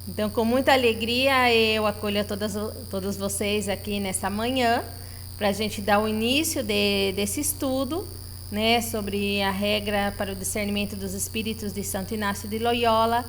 Então, com muita alegria, eu acolho a todos vocês aqui nessa manhã, para a gente dar o início desse estudo, né, sobre a regra para o discernimento dos espíritos de Santo Inácio de Loyola,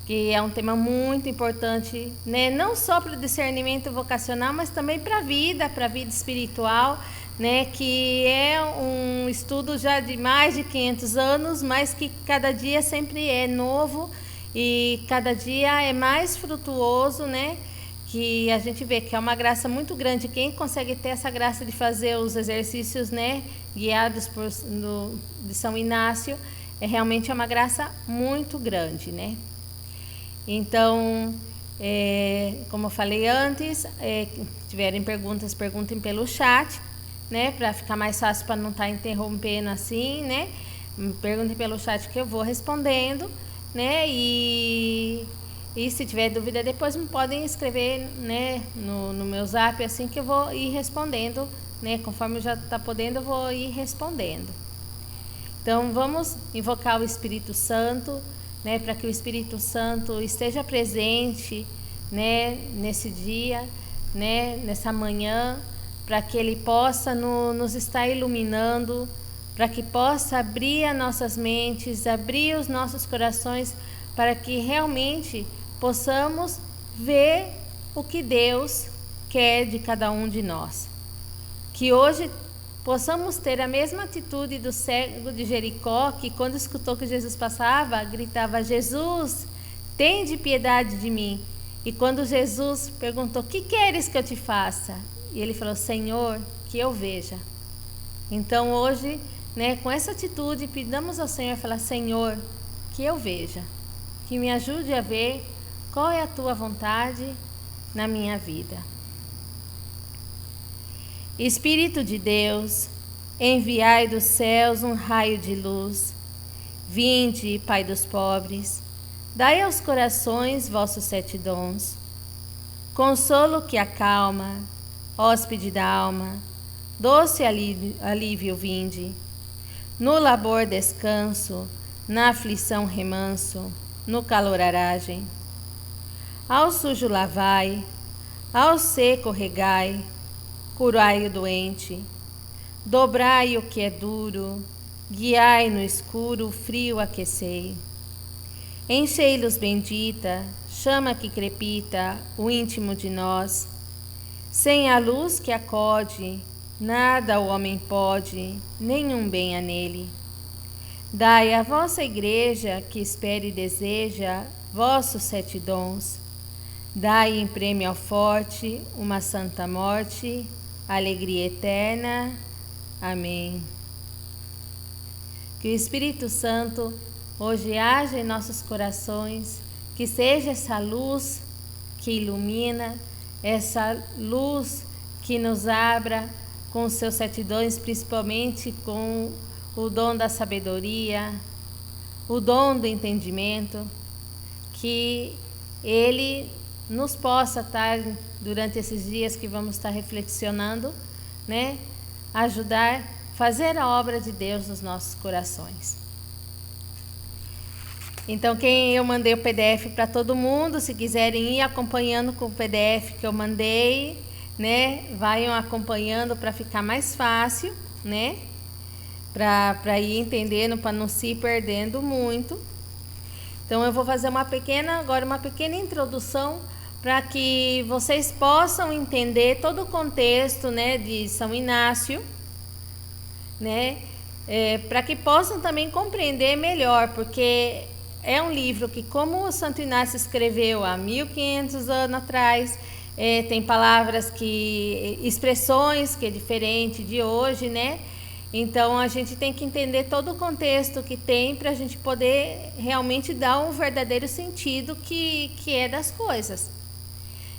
que é um tema muito importante, né, não só para o discernimento vocacional, mas também para a vida espiritual, né, que é um estudo já de mais de 500 anos, mas que cada dia sempre é novo e cada dia é mais frutuoso, né? Que a gente vê que é uma graça muito grande. Quem consegue ter essa graça de fazer os exercícios, né, guiados de São Inácio, realmente é uma graça muito grande, né? Então, como eu falei antes, tiverem perguntas, perguntem pelo chat, né, para ficar mais fácil, para não estar interrompendo assim, né? Perguntem pelo chat que eu vou respondendo, né? E se tiver dúvida depois me podem escrever, né, no meu zap, assim que eu vou ir respondendo, né? Conforme eu já está podendo, eu vou ir respondendo. Então vamos invocar o Espírito Santo, né, para que o Espírito Santo esteja presente, né, nesse dia, né, nessa manhã, para que ele possa nos estar iluminando, para que possa abrir as nossas mentes, abrir os nossos corações, para que realmente possamos ver o que Deus quer de cada um de nós. Que hoje possamos ter a mesma atitude do cego de Jericó, que quando escutou que Jesus passava, gritava: Jesus, tende piedade de mim. E quando Jesus perguntou: que queres que eu te faça? E ele falou: Senhor, que eu veja. Então hoje, né, com essa atitude, pedamos ao Senhor, falar: Senhor, que eu veja, que me ajude a ver qual é a tua vontade na minha vida. Espírito de Deus, enviai dos céus um raio de luz. Vinde, Pai dos pobres, dai aos corações vossos 7 dons. Consolo que acalma, hóspede da alma, doce alívio vinde. No labor descanso, na aflição remanso, no calor aragem. Ao sujo lavai, ao seco regai, curai o doente, dobrai o que é duro, guiai no escuro, frio aquecei. Enchei-los bendita, chama que crepita o íntimo de nós. Sem a luz que acode, nada o homem pode, nenhum bem há nele. Dai à vossa igreja, que espera e deseja, vossos 7 dons. Dai em prêmio ao forte uma santa morte, alegria eterna. Amém. Que o Espírito Santo hoje haja em nossos corações, que seja essa luz que ilumina, essa luz que nos abra com os seus 7 dons, principalmente com o dom da sabedoria, o dom do entendimento, que ele nos possa estar, durante esses dias que vamos estar reflexionando, né, ajudar a fazer a obra de Deus nos nossos corações. Então, eu mandei o PDF para todo mundo, se quiserem ir acompanhando com o PDF que eu mandei, né, vão acompanhando para ficar mais fácil, né, para ir entendendo, para não se ir perdendo muito. Então, eu vou fazer uma pequena introdução para que vocês possam entender todo o contexto, né, de São Inácio, né, para que possam também compreender melhor, porque é um livro que, como o Santo Inácio escreveu há 1500 anos atrás, tem palavras expressões que é diferente de hoje, né? Então a gente tem que entender todo o contexto que tem para a gente poder realmente dar um verdadeiro sentido que é das coisas.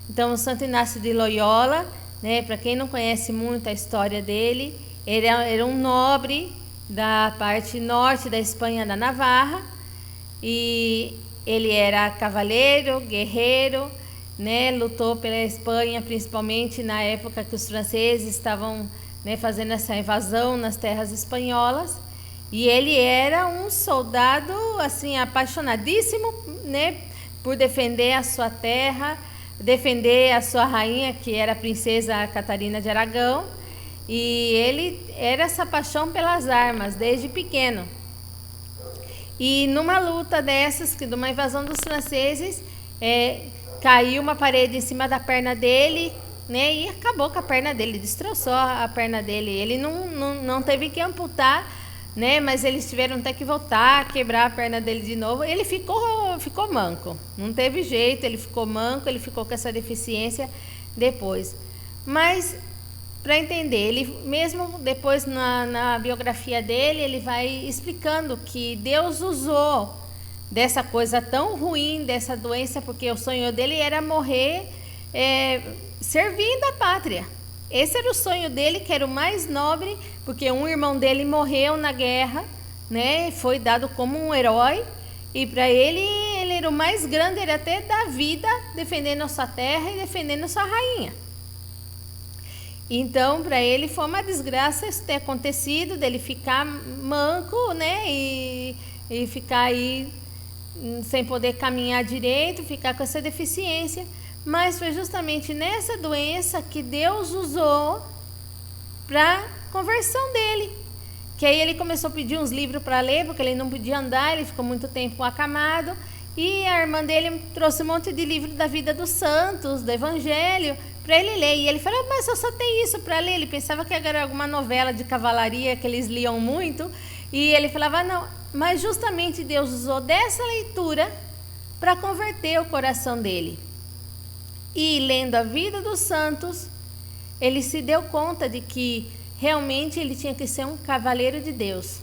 Então o Santo Inácio de Loyola, né, para quem não conhece muito a história dele, ele era um nobre da parte norte da Espanha, da Navarra, e ele era cavaleiro, guerreiro, né, lutou pela Espanha, principalmente na época que os franceses estavam, né, fazendo essa invasão nas terras espanholas, e ele era um soldado assim apaixonadíssimo, né, por defender a sua terra, defender a sua rainha, que era a princesa Catarina de Aragão, e ele era essa paixão pelas armas desde pequeno. E numa luta dessas, de uma invasão dos franceses, caiu uma parede em cima da perna dele, né, e acabou com a perna dele, destroçou a perna dele. Ele não teve que amputar, né, mas eles tiveram até que voltar, quebrar a perna dele de novo. Ele ficou manco, não teve jeito, ele ficou manco, ele ficou com essa deficiência depois. Mas, para entender, ele mesmo depois na biografia dele, ele vai explicando que Deus usou dessa coisa tão ruim, dessa doença, porque o sonho dele era morrer servindo a pátria. Esse era o sonho dele, que era o mais nobre, porque um irmão dele morreu na guerra, né? Foi dado como um herói, e para ele era o mais grande, ele até dar vida defendendo a sua terra e defendendo a sua rainha. Então, para ele foi uma desgraça isso ter acontecido, dele ficar manco, né? E ficar aí sem poder caminhar direito, ficar com essa deficiência. Mas foi justamente nessa doença que Deus usou para a conversão dele. Que aí ele começou a pedir uns livros para ler, porque ele não podia andar, ele ficou muito tempo acamado. E a irmã dele trouxe um monte de livro da vida dos santos, do evangelho, para ele ler. E ele falou, mas eu só tenho isso para ler. Ele pensava que era alguma novela de cavalaria que eles liam muito. E ele falava, não, mas justamente Deus usou dessa leitura para converter o coração dele. E lendo a vida dos santos, ele se deu conta de que realmente ele tinha que ser um cavaleiro de Deus,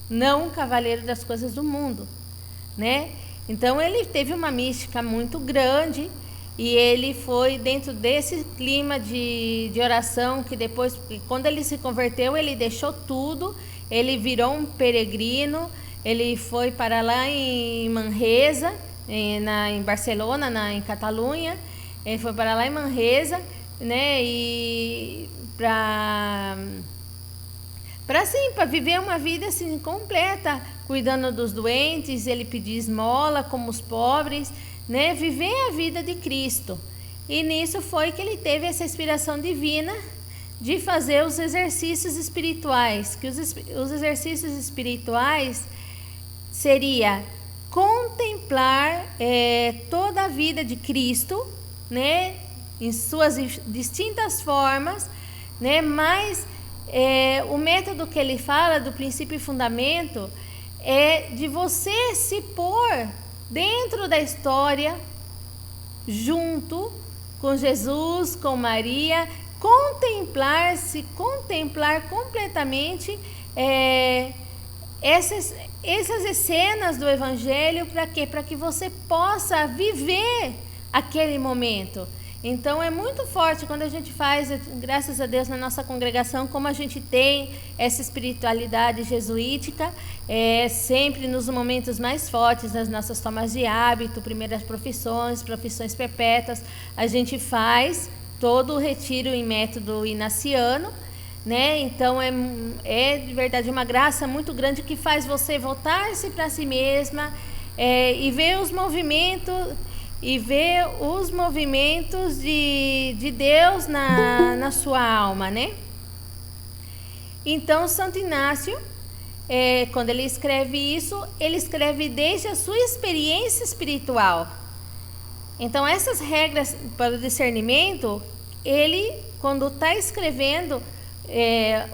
não um cavaleiro das coisas do mundo, né? Então ele teve uma mística muito grande e ele foi dentro desse clima de oração, que depois, quando ele se converteu, ele deixou tudo, ele virou um peregrino, ele foi para lá em Manresa, em Barcelona, em Catalunha. Ele foi para lá em Manresa, né, e para viver uma vida assim completa, cuidando dos doentes, ele pedia esmola como os pobres, né, viver a vida de Cristo. E nisso foi que ele teve essa inspiração divina de fazer os exercícios espirituais, que os exercícios espirituais seria contemplar toda a vida de Cristo, né, em suas distintas formas, né, mas o método que ele fala do princípio e fundamento é de você se pôr dentro da história, junto com Jesus, com Maria, contemplar completamente essas cenas do Evangelho, para quê? Para que você possa viver aquele momento. Então é muito forte quando a gente faz, graças a Deus, na nossa congregação, como a gente tem essa espiritualidade jesuítica, sempre nos momentos mais fortes, nas nossas tomas de hábito, primeiras profissões perpétuas, a gente faz todo o retiro em método inaciano, né? Então é de verdade uma graça muito grande que faz você voltar-se para si mesma e ver os movimentos de Deus na sua alma, né? Então, Santo Inácio, quando ele escreve isso, ele escreve desde a sua experiência espiritual. Então, essas regras para o discernimento, ele, quando está escrevendo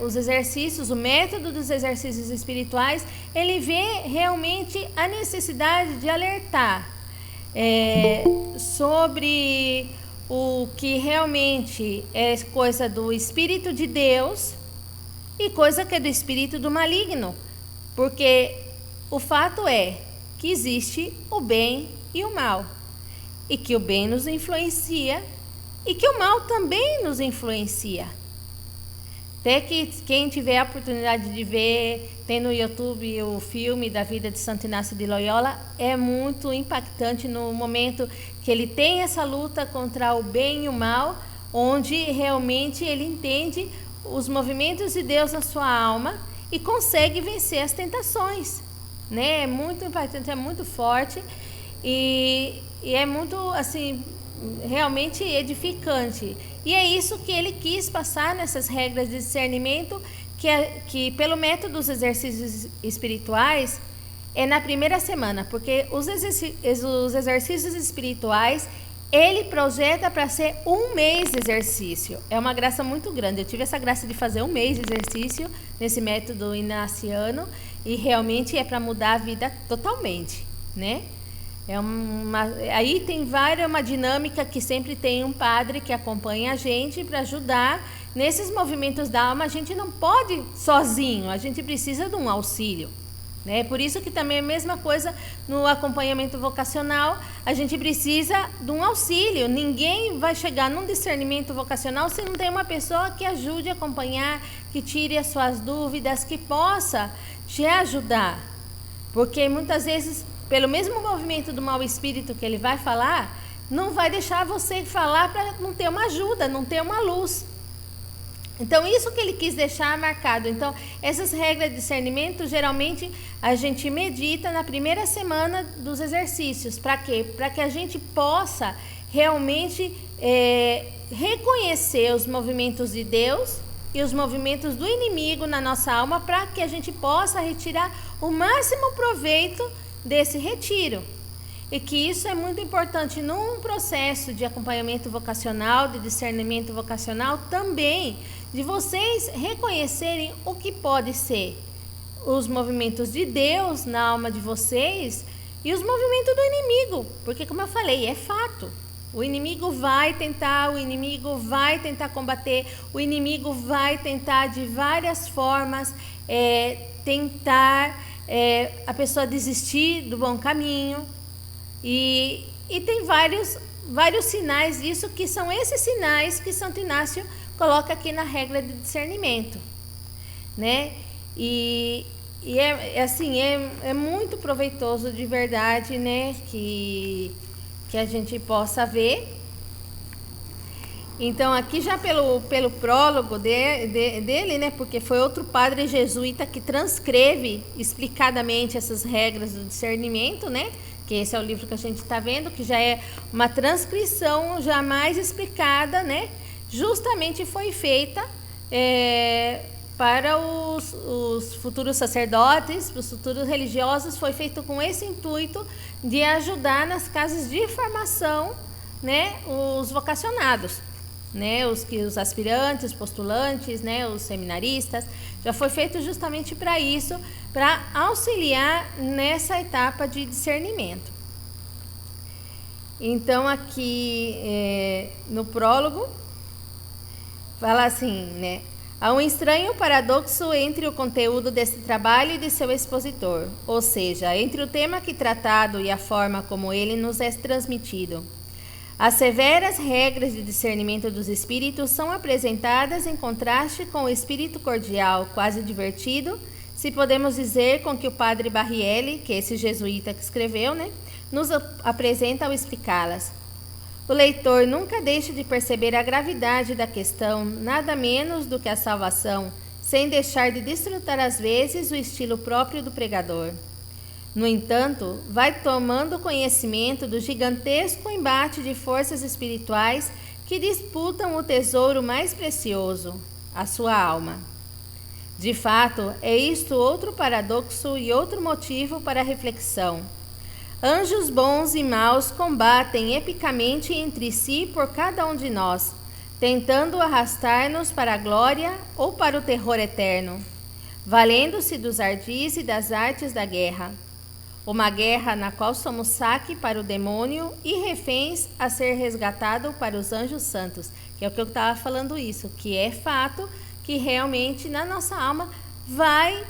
os exercícios, o método dos exercícios espirituais, ele vê realmente a necessidade de alertar sobre o que realmente é coisa do Espírito de Deus e coisa que é do espírito do maligno, porque o fato é que existe o bem e o mal, e que o bem nos influencia e que o mal também nos influencia. Até que quem tiver a oportunidade de ver, tem no YouTube o filme da vida de Santo Inácio de Loyola, é muito impactante no momento que ele tem essa luta contra o bem e o mal, onde realmente ele entende os movimentos de Deus na sua alma e consegue vencer as tentações, né? É muito impactante, é muito forte. e é muito, assim, realmente edificante. E é isso que ele quis passar nessas regras de discernimento, que pelo método dos exercícios espirituais, é na primeira semana, porque os exercícios espirituais, ele projeta para ser 1 mês de exercício. É uma graça muito grande. Eu tive essa graça de fazer 1 mês de exercício nesse método inaciano, e realmente é para mudar a vida totalmente, né? Aí tem uma dinâmica que sempre tem um padre que acompanha a gente para ajudar nesses movimentos da alma. A gente não pode sozinho, a gente precisa de um auxílio, né? Por isso que também é a mesma coisa no acompanhamento vocacional, a gente precisa de um auxílio. Ninguém vai chegar num discernimento vocacional se não tem uma pessoa que ajude a acompanhar, que tire as suas dúvidas, que possa te ajudar. Porque muitas vezes, pelo mesmo movimento do mau espírito que ele vai falar, não vai deixar você falar para não ter uma ajuda, não ter uma luz. Então, isso que ele quis deixar marcado. Então, essas regras de discernimento, geralmente, a gente medita na primeira semana dos exercícios. Para quê? Para que a gente possa realmente reconhecer os movimentos de Deus e os movimentos do inimigo na nossa alma, para que a gente possa retirar o máximo proveito desse retiro. E que isso é muito importante num processo de acompanhamento vocacional, de discernimento vocacional também, de vocês reconhecerem o que pode ser os movimentos de Deus na alma de vocês e os movimentos do inimigo, porque, como eu falei, é fato. O inimigo vai tentar combater, o inimigo vai tentar de várias formas tentar a pessoa desistir do bom caminho. E tem vários sinais disso, que são esses sinais que Santo Inácio coloca aqui na regra de discernimento, né? E é muito proveitoso de verdade, né? Que a gente possa ver. Então, aqui já pelo prólogo dele, né? Porque foi outro padre jesuíta que transcreve explicadamente essas regras do discernimento, né? Que esse é o livro que a gente está vendo, que já é uma transcrição já mais explicada, né? Justamente foi feita para os futuros sacerdotes, para os futuros religiosos, foi feito com esse intuito de ajudar nas casas de formação, né? Os vocacionados, né? Os aspirantes, os postulantes, né? Os seminaristas. Já foi feito justamente para isso, para auxiliar nessa etapa de discernimento. Então, aqui no prólogo, fala assim, né? Há um estranho paradoxo entre o conteúdo desse trabalho e de seu expositor, ou seja, entre o tema aqui tratado e a forma como ele nos é transmitido. As severas regras de discernimento dos espíritos são apresentadas em contraste com o espírito cordial, quase divertido, se podemos dizer, com que o padre Barrielli, que é esse jesuíta que escreveu, né, nos apresenta ao explicá-las. O leitor nunca deixa de perceber a gravidade da questão, nada menos do que a salvação, sem deixar de desfrutar às vezes o estilo próprio do pregador. No entanto, vai tomando conhecimento do gigantesco embate de forças espirituais que disputam o tesouro mais precioso, a sua alma. De fato, é isto outro paradoxo e outro motivo para a reflexão. Anjos bons e maus combatem epicamente entre si por cada um de nós, tentando arrastar-nos para a glória ou para o terror eterno, valendo-se dos ardis e das artes da guerra. Uma guerra na qual somos saque para o demônio e reféns a ser resgatado para os anjos santos, que é o que eu estava falando isso, que é fato que realmente na nossa alma vai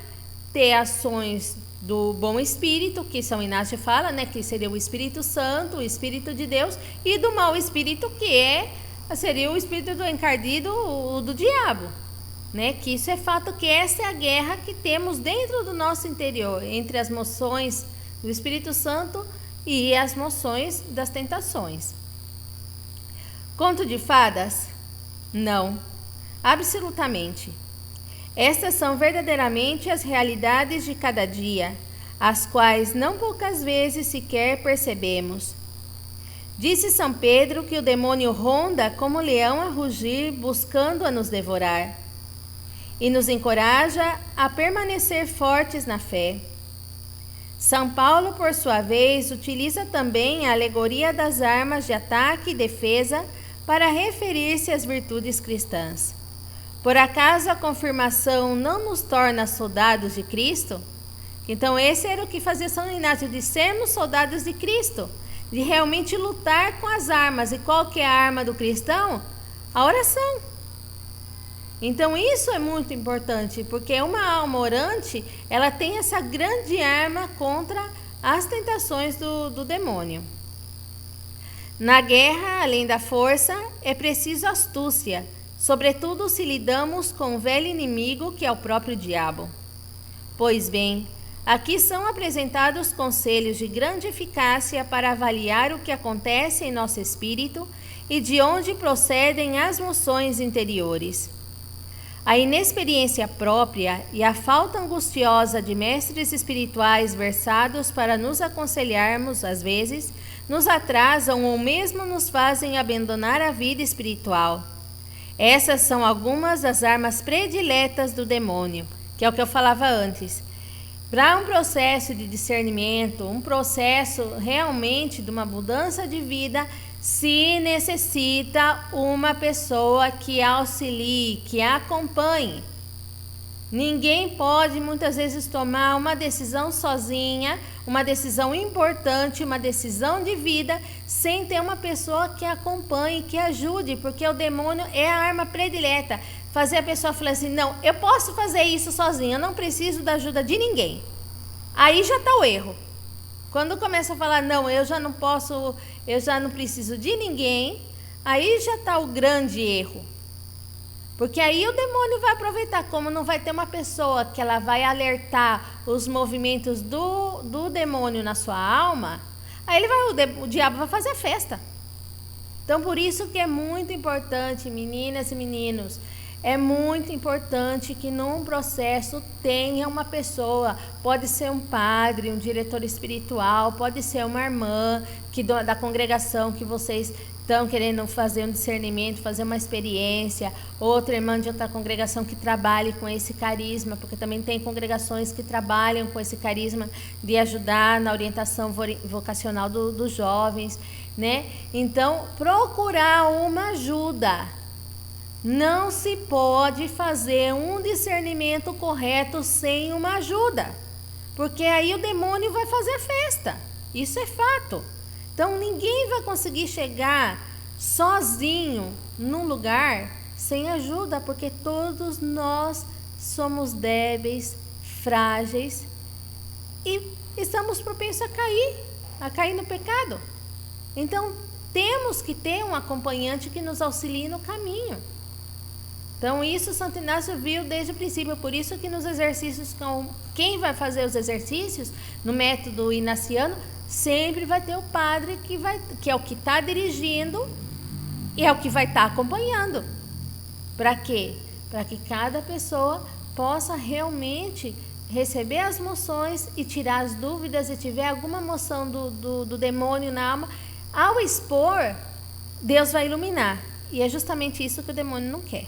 ter ações do bom espírito, que São Inácio fala, né, que seria o Espírito Santo, o Espírito de Deus, e do mau espírito, que seria o espírito do encardido, do diabo, né? Que isso é fato, que essa é a guerra que temos dentro do nosso interior, entre as moções do Espírito Santo e as moções das tentações. Conto de fadas? Não, absolutamente. Estas são verdadeiramente as realidades de cada dia, as quais não poucas vezes sequer percebemos. Disse São Pedro que o demônio ronda como leão a rugir, buscando a nos devorar, e nos encoraja a permanecer fortes na fé. São Paulo, por sua vez, utiliza também a alegoria das armas de ataque e defesa para referir-se às virtudes cristãs. Por acaso a confirmação não nos torna soldados de Cristo? Então esse era o que fazia São Inácio, de sermos soldados de Cristo, de realmente lutar com as armas. E qual que é a arma do cristão? A oração. Então isso é muito importante, porque uma alma orante, ela tem essa grande arma contra as tentações do demônio. Na guerra, além da força, é preciso astúcia, sobretudo se lidamos com o velho inimigo que é o próprio diabo. Pois bem, aqui são apresentados conselhos de grande eficácia para avaliar o que acontece em nosso espírito e de onde procedem as moções interiores. A inexperiência própria e a falta angustiosa de mestres espirituais versados para nos aconselharmos, às vezes, nos atrasam ou mesmo nos fazem abandonar a vida espiritual. Essas são algumas das armas prediletas do demônio, que é o que eu falava antes. Para um processo de discernimento, um processo realmente de uma mudança de vida, se necessita uma pessoa que auxilie, que acompanhe. Ninguém pode muitas vezes tomar uma decisão sozinha, uma decisão importante, uma decisão de vida, sem ter uma pessoa que acompanhe, que ajude, porque o demônio é a arma predileta. Fazer a pessoa falar assim, não, eu posso fazer isso sozinha, eu não preciso da ajuda de ninguém. Aí já está o erro. Quando começa a falar, não, eu já não posso, eu já não preciso de ninguém, aí já está o grande erro. Porque aí o demônio vai aproveitar, como não vai ter uma pessoa que ela vai alertar os movimentos do demônio na sua alma, aí o diabo vai fazer festa. Então, por isso que é muito importante, meninas e meninos, é muito importante que num processo tenha uma pessoa, pode ser um padre, um diretor espiritual, pode ser uma irmã da congregação que vocês estão querendo fazer um discernimento, fazer uma experiência, outra irmã de outra congregação que trabalhe com esse carisma, porque também tem congregações que trabalham com esse carisma de ajudar na orientação vocacional dos jovens, né? Então, procurar uma ajuda. Não se pode fazer um discernimento correto sem uma ajuda, porque aí o demônio vai fazer festa, isso é fato. Então ninguém vai conseguir chegar sozinho num lugar sem ajuda, porque todos nós somos débeis, frágeis e estamos propensos a cair no pecado. Então temos que ter um acompanhante que nos auxilie no caminho. Então isso Santo Inácio viu desde o princípio, por isso que nos exercícios, quem vai fazer os exercícios no método inaciano, sempre vai ter o padre que é o que está dirigindo e é o que vai estar acompanhando. Para quê? Para que cada pessoa possa realmente receber as moções e tirar as dúvidas, e tiver alguma moção do demônio na alma, ao expor, Deus vai iluminar. E é justamente isso que o demônio não quer.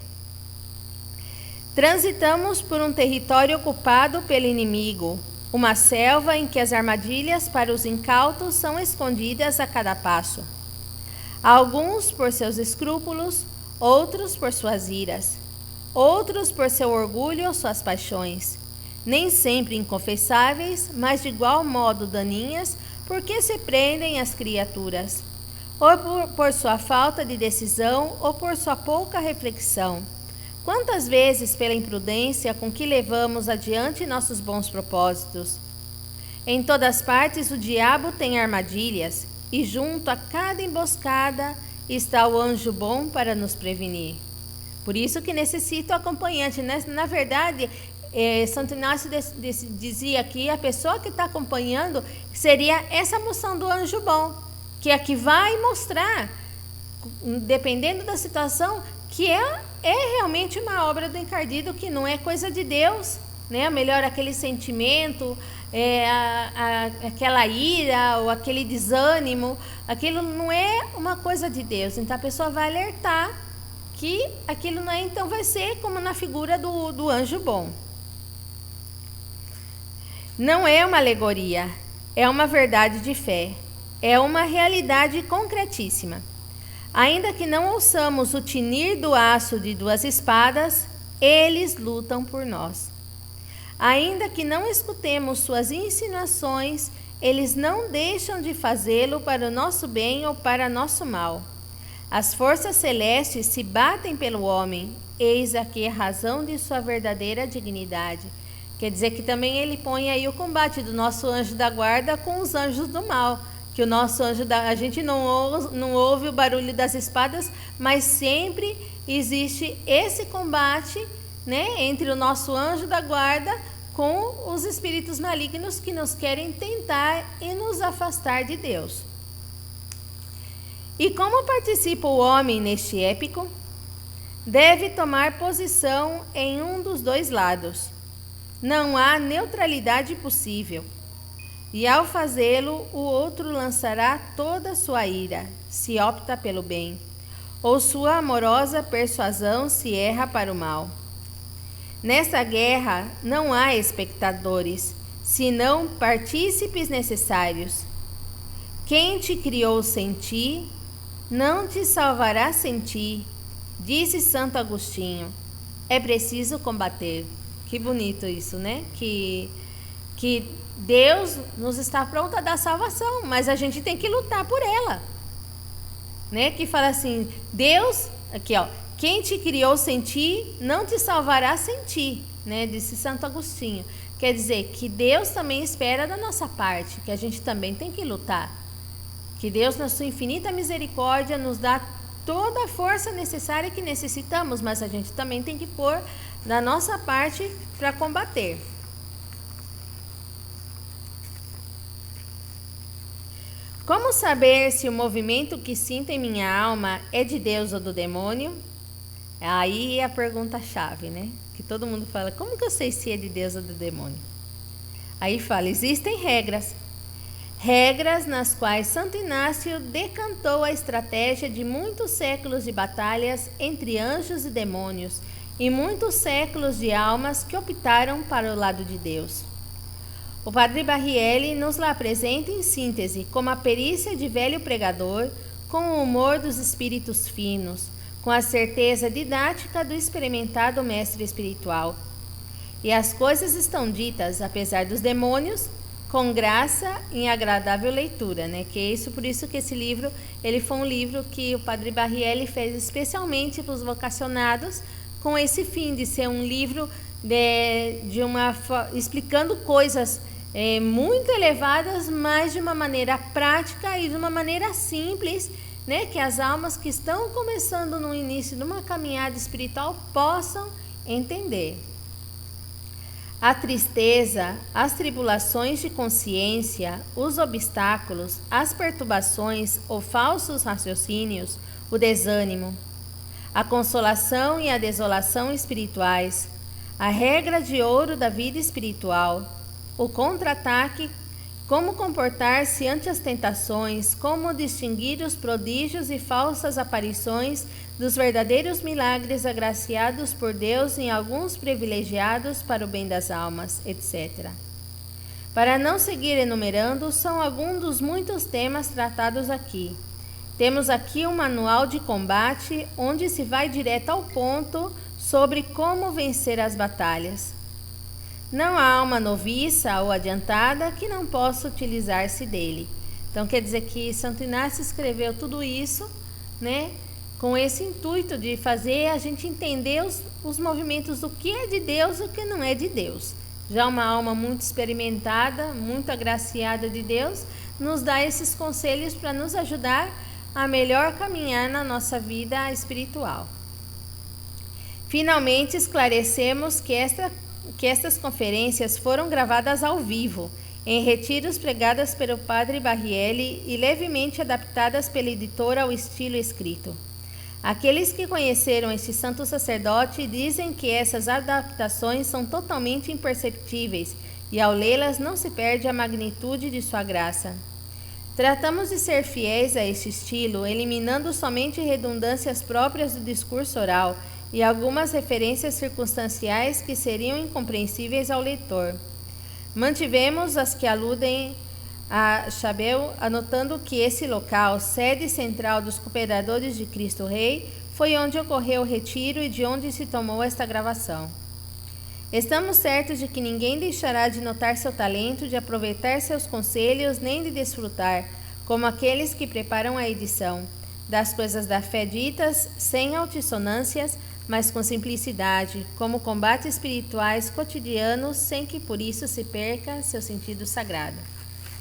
Transitamos por um território ocupado pelo inimigo, uma selva em que as armadilhas para os incautos são escondidas a cada passo. Alguns por seus escrúpulos, outros por suas iras, outros por seu orgulho ou suas paixões, nem sempre inconfessáveis, mas de igual modo daninhas, porque se prendem às criaturas, ou por sua falta de decisão ou por sua pouca reflexão. Quantas vezes, pela imprudência com que levamos adiante nossos bons propósitos? Em todas partes o diabo tem armadilhas, e junto a cada emboscada está o anjo bom para nos prevenir. Por isso que necessita o acompanhante. Na verdade, Santo Inácio dizia que a pessoa que está acompanhando seria essa moção do anjo bom, que é a que vai mostrar, dependendo da situação, que é realmente uma obra do encardido, que não é coisa de Deus, né? Melhora aquele sentimento, aquela ira ou aquele desânimo. Aquilo não é uma coisa de Deus. Então a pessoa vai alertar que aquilo não é, então vai ser como na figura do anjo bom. Não é uma alegoria, é uma verdade de fé, é uma realidade concretíssima. Ainda que não ouçamos o tinir do aço de duas espadas, eles lutam por nós. Ainda que não escutemos suas insinuações, eles não deixam de fazê-lo para o nosso bem ou para nosso mal. As forças celestes se batem pelo homem, eis aqui a razão de sua verdadeira dignidade. Quer dizer que também ele põe aí o combate do nosso anjo da guarda com os anjos do mal. Que o nosso a gente não ouve o barulho das espadas, mas sempre existe esse combate, né, entre o nosso anjo da guarda com os espíritos malignos que nos querem tentar e nos afastar de Deus. E como participa o homem neste épico? Deve tomar posição em um dos dois lados. Não há neutralidade possível. E ao fazê-lo, o outro lançará toda a sua ira, se opta pelo bem, ou sua amorosa persuasão se erra para o mal. Nessa guerra não há espectadores, senão partícipes necessários. Quem te criou sem ti, não te salvará sem ti, disse Santo Agostinho. É preciso combater. Que bonito isso, né? Que Deus nos está pronto a dar salvação, mas a gente tem que lutar por ela, né? Que fala assim, Deus, aqui ó, quem te criou sem ti, não te salvará sem ti, né? Disse Santo Agostinho. Quer dizer que Deus também espera da nossa parte, que a gente também tem que lutar, que Deus na sua infinita misericórdia nos dá toda a força necessária que necessitamos, mas a gente também tem que pôr da nossa parte para combater. Como saber se o movimento que sinto em minha alma é de Deus ou do demônio? Aí é a pergunta-chave, né? Que todo mundo fala, como que eu sei se é de Deus ou do demônio? Aí fala, existem regras. Regras nas quais Santo Inácio decantou a estratégia de muitos séculos de batalhas entre anjos e demônios e muitos séculos de almas que optaram para o lado de Deus. O Padre Barrielli nos lá apresenta em síntese como a perícia de velho pregador, com o humor dos espíritos finos, com a certeza didática do experimentado mestre espiritual. E as coisas estão ditas, apesar dos demônios, com graça em agradável leitura, né? Que é isso, por isso que esse livro, ele foi um livro que o Padre Barrielli fez especialmente para os vocacionados, com esse fim de ser um livro explicando coisas muito elevadas, mas de uma maneira prática e de uma maneira simples, né? Que as almas que estão começando no início de uma caminhada espiritual possam entender. A tristeza, as tribulações de consciência, os obstáculos, as perturbações ou falsos raciocínios, o desânimo, a consolação e a desolação espirituais, a regra de ouro da vida espiritual, o contra-ataque, como comportar-se ante as tentações, como distinguir os prodígios e falsas aparições dos verdadeiros milagres agraciados por Deus em alguns privilegiados para o bem das almas, etc. Para não seguir enumerando, são alguns dos muitos temas tratados aqui. Temos aqui um manual de combate, onde se vai direto ao ponto sobre como vencer as batalhas. Não há alma noviça ou adiantada que não possa utilizar-se dele. Então, quer dizer que Santo Inácio escreveu tudo isso, né, com esse intuito de fazer a gente entender os movimentos do que é de Deus e o que não é de Deus. Já uma alma muito experimentada, muito agraciada de Deus, nos dá esses conselhos para nos ajudar a melhor caminhar na nossa vida espiritual. Finalmente, esclarecemos que estas conferências foram gravadas ao vivo, em retiros pregadas pelo Padre Barrielli e levemente adaptadas pela editora ao estilo escrito. Aqueles que conheceram este santo sacerdote dizem que essas adaptações são totalmente imperceptíveis e ao lê-las não se perde a magnitude de sua graça. Tratamos de ser fiéis a este estilo, eliminando somente redundâncias próprias do discurso oral e algumas referências circunstanciais que seriam incompreensíveis ao leitor. Mantivemos as que aludem a Chabel, anotando que esse local, sede central dos cooperadores de Cristo Rei, foi onde ocorreu o retiro e de onde se tomou esta gravação. Estamos certos de que ninguém deixará de notar seu talento, de aproveitar seus conselhos, nem de desfrutar, como aqueles que preparam a edição, das coisas da fé ditas sem altissonâncias, mas com simplicidade, como combates espirituais cotidianos, sem que por isso se perca seu sentido sagrado.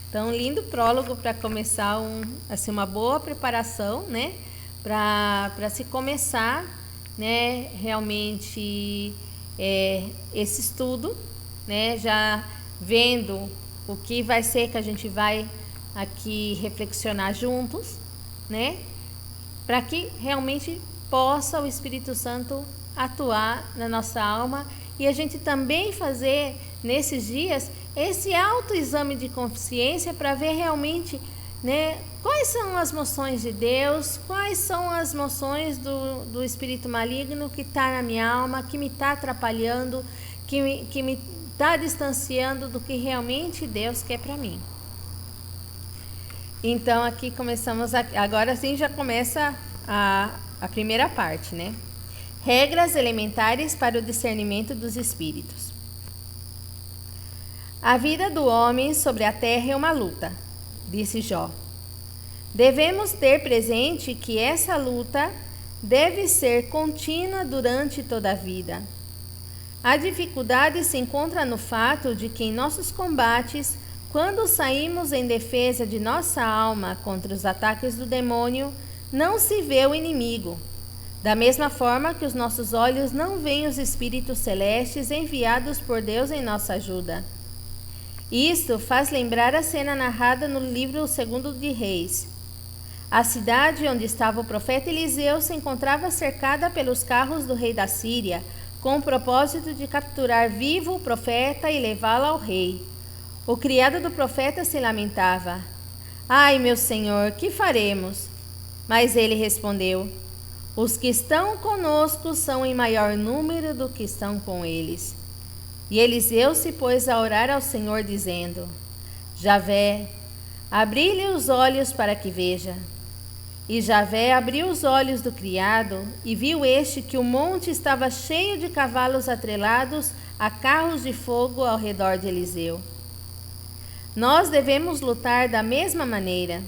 Então, lindo prólogo para começar uma boa preparação, né? Para se começar, né? Realmente esse estudo, né? Já vendo o que vai ser que a gente vai aqui reflexionar juntos, né? Para que realmente possa o Espírito Santo atuar na nossa alma e a gente também fazer nesses dias esse autoexame de consciência para ver realmente, né, quais são as moções de Deus, quais são as moções do espírito maligno que está na minha alma, que me está atrapalhando, que me está distanciando do que realmente Deus quer para mim. Então aqui começamos, agora sim já começa a primeira parte, né? Regras elementares para o discernimento dos espíritos. A vida do homem sobre a terra é uma luta, disse Jó. Devemos ter presente que essa luta deve ser contínua durante toda a vida. A dificuldade se encontra no fato de que em nossos combates, quando saímos em defesa de nossa alma contra os ataques do demônio, não se vê o inimigo. Da mesma forma que os nossos olhos não veem os espíritos celestes enviados por Deus em nossa ajuda. Isto faz lembrar a cena narrada no livro 2 de Reis. A cidade onde estava o profeta Eliseu se encontrava cercada pelos carros do rei da Síria, com o propósito de capturar vivo o profeta e levá-lo ao rei. O criado do profeta se lamentava. Ai, meu senhor, que faremos? Mas ele respondeu: os que estão conosco são em maior número do que estão com eles. E Eliseu se pôs a orar ao Senhor, dizendo: Javé, abri-lhe os olhos para que veja. E Javé abriu os olhos do criado, e viu este que o monte estava cheio de cavalos atrelados a carros de fogo ao redor de Eliseu. Nós devemos lutar da mesma maneira.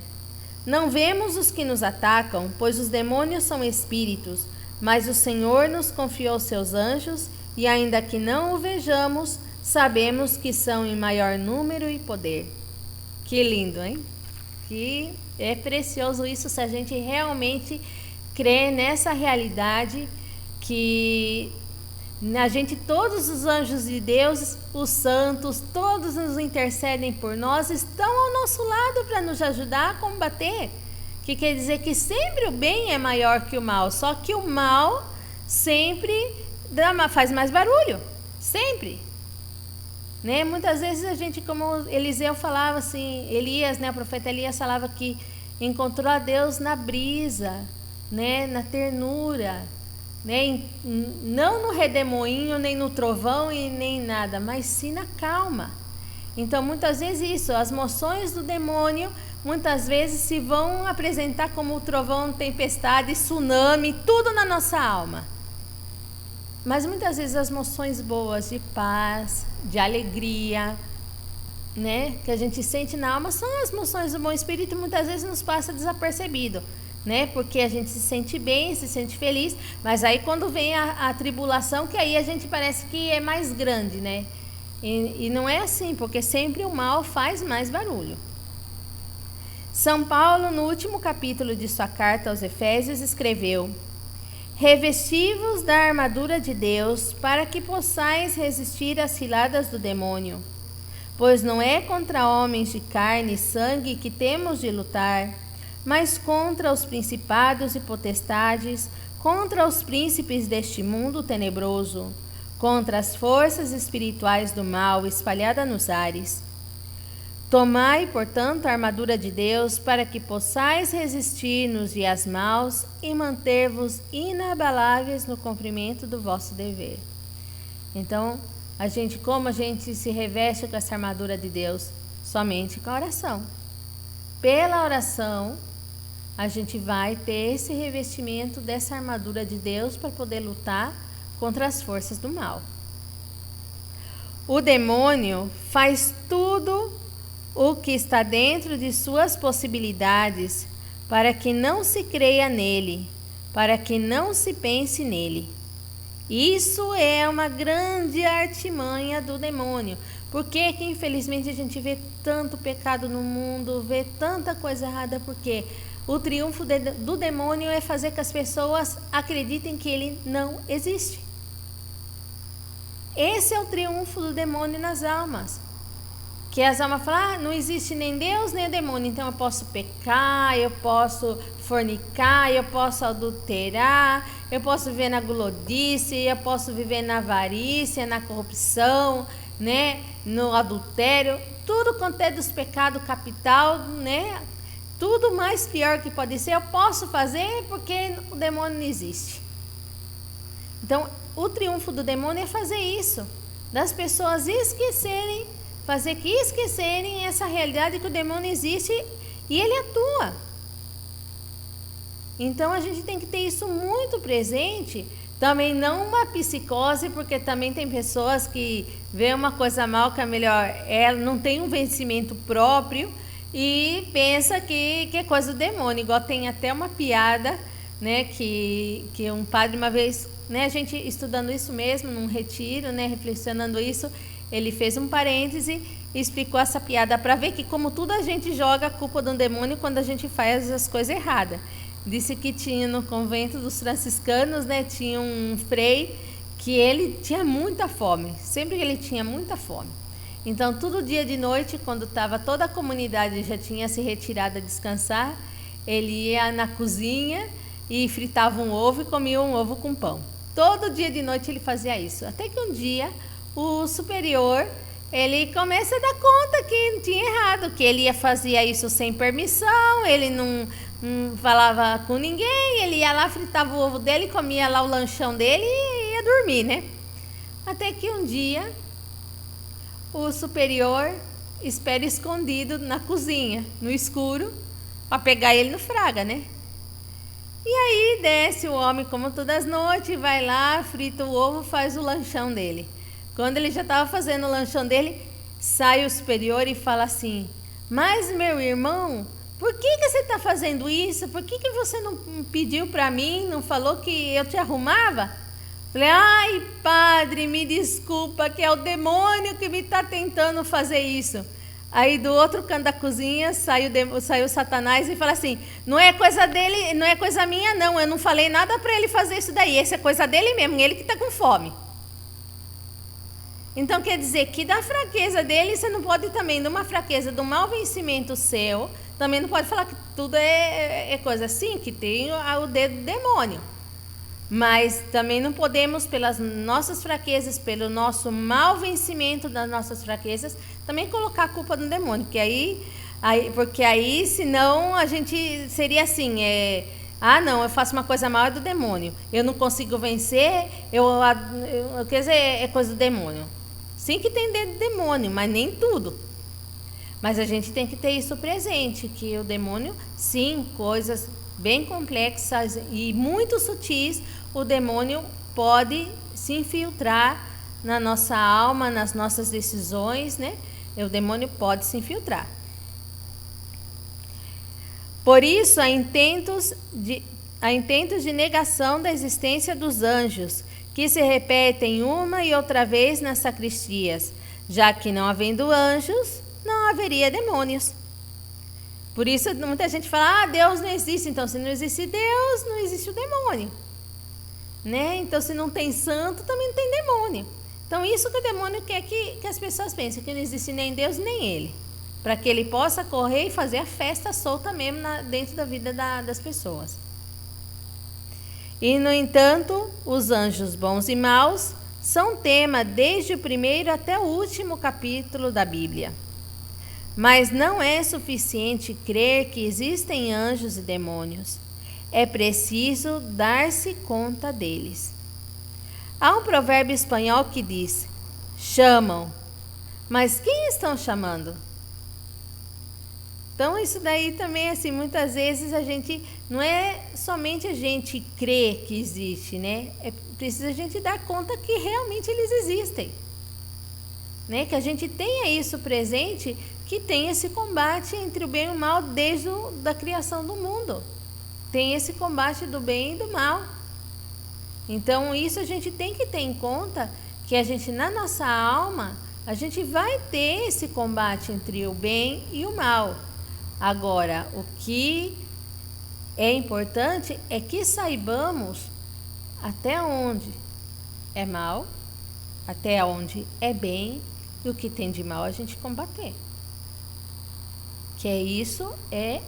Não vemos os que nos atacam, pois os demônios são espíritos, mas o Senhor nos confiou seus anjos, e ainda que não o vejamos, sabemos que são em maior número e poder. Que lindo, hein? Que é precioso isso se a gente realmente crê nessa realidade que a gente, todos os anjos de Deus, os santos, todos nos intercedem por nós, estão ao nosso lado para nos ajudar a combater. Que quer dizer que sempre o bem é maior que o mal, só que o mal sempre faz mais barulho, sempre. Né? Muitas vezes a gente, como Eliseu falava assim, Elias, né, o profeta Elias falava que encontrou a Deus na brisa, né, na ternura, né, não no redemoinho, nem no trovão e nem nada, mas sim na calma. Então muitas vezes isso, as moções do demônio muitas vezes se vão apresentar como trovão, tempestade, tsunami, tudo na nossa alma. Mas muitas vezes as moções boas de paz, de alegria, né, que a gente sente na alma, são as moções do bom espírito e muitas vezes nos passa desapercebido, né, porque a gente se sente bem, se sente feliz, mas aí quando vem a tribulação, que aí a gente parece que é mais grande, né, e não é assim, porque sempre o mal faz mais barulho. São Paulo, no último capítulo de sua carta aos Efésios, escreveu: revesti-vos da armadura de Deus, para que possais resistir às ciladas do demônio. Pois não é contra homens de carne e sangue que temos de lutar, mas contra os principados e potestades, contra os príncipes deste mundo tenebroso, contra as forças espirituais do mal espalhadas nos ares. Tomai, portanto, a armadura de Deus, para que possais resistir nos dias maus e manter-vos inabaláveis no cumprimento do vosso dever. Então, como a gente se reveste com essa armadura de Deus? Somente com a oração. Pela oração, a gente vai ter esse revestimento dessa armadura de Deus para poder lutar contra as forças do mal. O demônio faz tudo o que está dentro de suas possibilidades para que não se creia nele, para que não se pense nele. Isso é uma grande artimanha do demônio. Por que que infelizmente a gente vê tanto pecado no mundo, vê tanta coisa errada? Porque o triunfo do demônio é fazer que as pessoas acreditem que ele não existe. Esse é o triunfo do demônio nas almas. Que as almas falam, não existe nem Deus nem o demônio, então eu posso pecar, eu posso fornicar, eu posso adulterar, eu posso viver na gulodice, eu posso viver na avarícia, na corrupção, né, no adultério, tudo quanto é dos pecados capital, né, tudo mais pior que pode ser, eu posso fazer porque o demônio não existe. Então, o triunfo do demônio é fazer isso, das pessoas esquecerem, fazer que esquecerem essa realidade que o demônio existe e ele atua. Então a gente tem que ter isso muito presente, também não uma psicose, porque também tem pessoas que vê uma coisa mal que é melhor, ela não tem um vencimento próprio e pensa que é coisa do demônio, igual tem até uma piada, né, que um padre uma vez, né, a gente estudando isso mesmo, num retiro, né, reflexionando isso, ele fez um parêntese e explicou essa piada para ver que como tudo a gente joga a culpa do demônio quando a gente faz as coisas erradas. Disse que tinha no convento dos franciscanos, né, tinha um frei que ele tinha muita fome, sempre que ele tinha muita fome. Então, todo dia de noite, quando estava toda a comunidade já tinha se retirado a descansar, ele ia na cozinha e fritava um ovo e comia um ovo com pão. Todo dia de noite ele fazia isso, até que um dia o superior, ele começa a dar conta que tinha errado, que ele fazia isso sem permissão, ele não falava com ninguém, ele ia lá, fritava o ovo dele, comia lá o lanchão dele e ia dormir, né? Até que um dia, o superior espera escondido na cozinha, no escuro, para pegar ele no fraga, né? E aí desce o homem, como todas as noites, vai lá, frita o ovo, faz o lanchão dele. Quando ele já estava fazendo o lanchão dele, sai o superior e fala assim, mas meu irmão, por que você está fazendo isso? Por que você não pediu para mim, não falou que eu te arrumava? Falei, ai padre, me desculpa, que é o demônio que me está tentando fazer isso. Aí do outro canto da cozinha saiu Satanás e fala assim, não é coisa dele, não é coisa minha não, eu não falei nada para ele fazer isso daí, essa é coisa dele mesmo, ele que está com fome. Então quer dizer que da fraqueza dele, você não pode também, de uma fraqueza, do mau vencimento seu, também não pode falar que tudo é coisa assim, que tem o dedo do demônio. Mas também não podemos, pelas nossas fraquezas, pelo nosso mau vencimento das nossas fraquezas, também colocar a culpa no demônio. Porque aí senão a gente seria assim, não, eu faço uma coisa mal, é do demônio. Eu não consigo vencer, quer dizer, é coisa do demônio. Sim que tem dedo do demônio, mas nem tudo. Mas a gente tem que ter isso presente, que o demônio, sim, coisas bem complexas e muito sutis, o demônio pode se infiltrar na nossa alma, nas nossas decisões, né? O demônio pode se infiltrar. Por isso, há intentos de negação da existência dos anjos, que se repetem uma e outra vez nas sacristias, já que não havendo anjos, não haveria demônios. Por isso, muita gente fala, Deus não existe. Então, se não existe Deus, não existe o demônio. Né? Então, se não tem santo, também não tem demônio. Então, isso que o demônio quer que as pessoas pensem, que não existe nem Deus, nem ele. para que ele possa correr e fazer a festa solta mesmo dentro da vida das pessoas. E, no entanto, os anjos bons e maus são tema desde o primeiro até o último capítulo da Bíblia. Mas não é suficiente crer que existem anjos e demônios. É preciso dar-se conta deles. Há um provérbio espanhol que diz: chamam, mas quem estão chamando? Então, isso daí também, assim, muitas vezes a gente, não é somente a gente crer que existe, né? É preciso a gente dar conta que realmente eles existem. Né? Que a gente tenha isso presente, que tem esse combate entre o bem e o mal desde a criação do mundo. Tem esse combate do bem e do mal. Então, isso a gente tem que ter em conta, que a gente, na nossa alma, a gente vai ter esse combate entre o bem e o mal. Agora, o que é importante é que saibamos até onde é mal, até onde é bem, e o que tem de mal a gente combater. Que isso é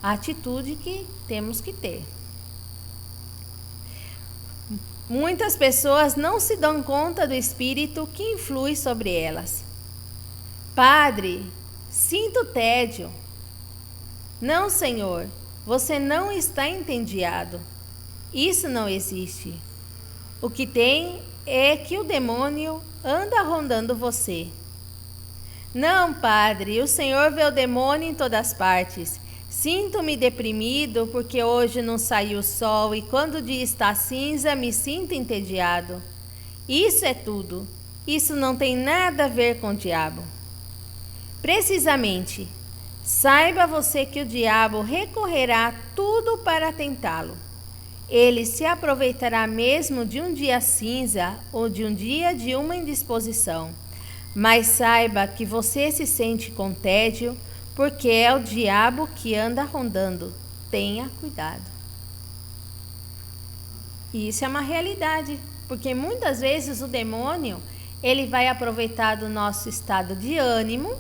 a atitude que temos que ter. Muitas pessoas não se dão conta do espírito que influi sobre elas. Padre, sinto tédio. Não, Senhor, você não está entediado. Isso não existe. O que tem é que o demônio anda rondando você. Não, Padre, o Senhor vê o demônio em todas partes. Sinto-me deprimido porque hoje não saiu o sol e quando o dia está cinza me sinto entediado. Isso é tudo. Isso não tem nada a ver com o diabo. Precisamente, saiba você que o diabo recorrerá a tudo para tentá-lo. Ele se aproveitará mesmo de um dia cinza ou de um dia de uma indisposição. Mas saiba que você se sente com tédio, porque é o diabo que anda rondando. Tenha cuidado. E isso é uma realidade, porque muitas vezes o demônio, ele vai aproveitar do nosso estado de ânimo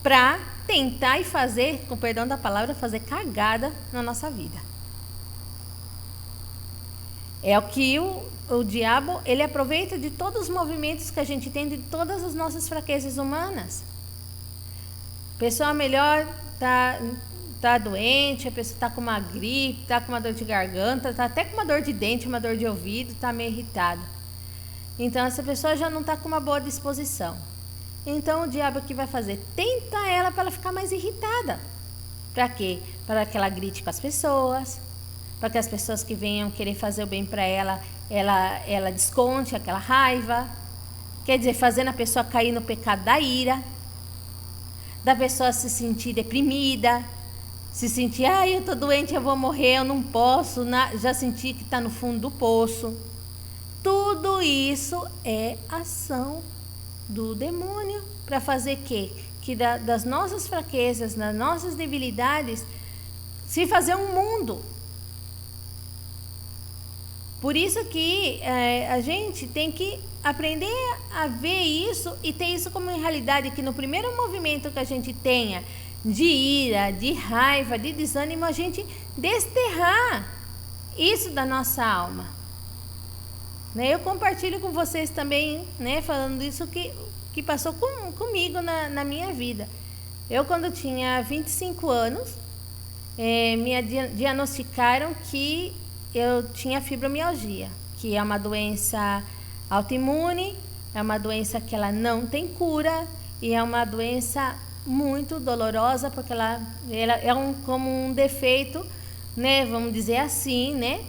para tentar e fazer, com perdão da palavra, fazer cagada na nossa vida. É o que o diabo, ele aproveita de todos os movimentos que a gente tem, de todas as nossas fraquezas humanas. A pessoa melhor tá doente, a pessoa está com uma gripe, está com uma dor de garganta, está até com uma dor de dente, uma dor de ouvido, está meio irritada. Então, essa pessoa já não está com uma boa disposição. Então, o diabo que vai fazer? Tenta ela para ela ficar mais irritada. Para quê? Para que ela grite com as pessoas, para que as pessoas que venham querer fazer o bem para ela desconte aquela raiva. Quer dizer, fazendo a pessoa cair no pecado da ira, da pessoa se sentir deprimida, se sentir, eu estou doente, eu vou morrer, eu não posso, já senti que está no fundo do poço. Tudo isso é ação do demônio para fazer quê? Que das nossas fraquezas, das nossas debilidades, se fazer um mundo. Por isso que a gente tem que aprender a ver isso e ter isso como realidade, que no primeiro movimento que a gente tenha de ira, de raiva, de desânimo, a gente desterrar isso da nossa alma. Né? Eu compartilho com vocês também, né, falando isso que passou comigo na minha vida. Eu, quando tinha 25 anos, me diagnosticaram que eu tinha fibromialgia, que é uma doença autoimune, é uma doença que ela não tem cura e é uma doença muito dolorosa, porque ela é como um defeito, né, vamos dizer assim, né,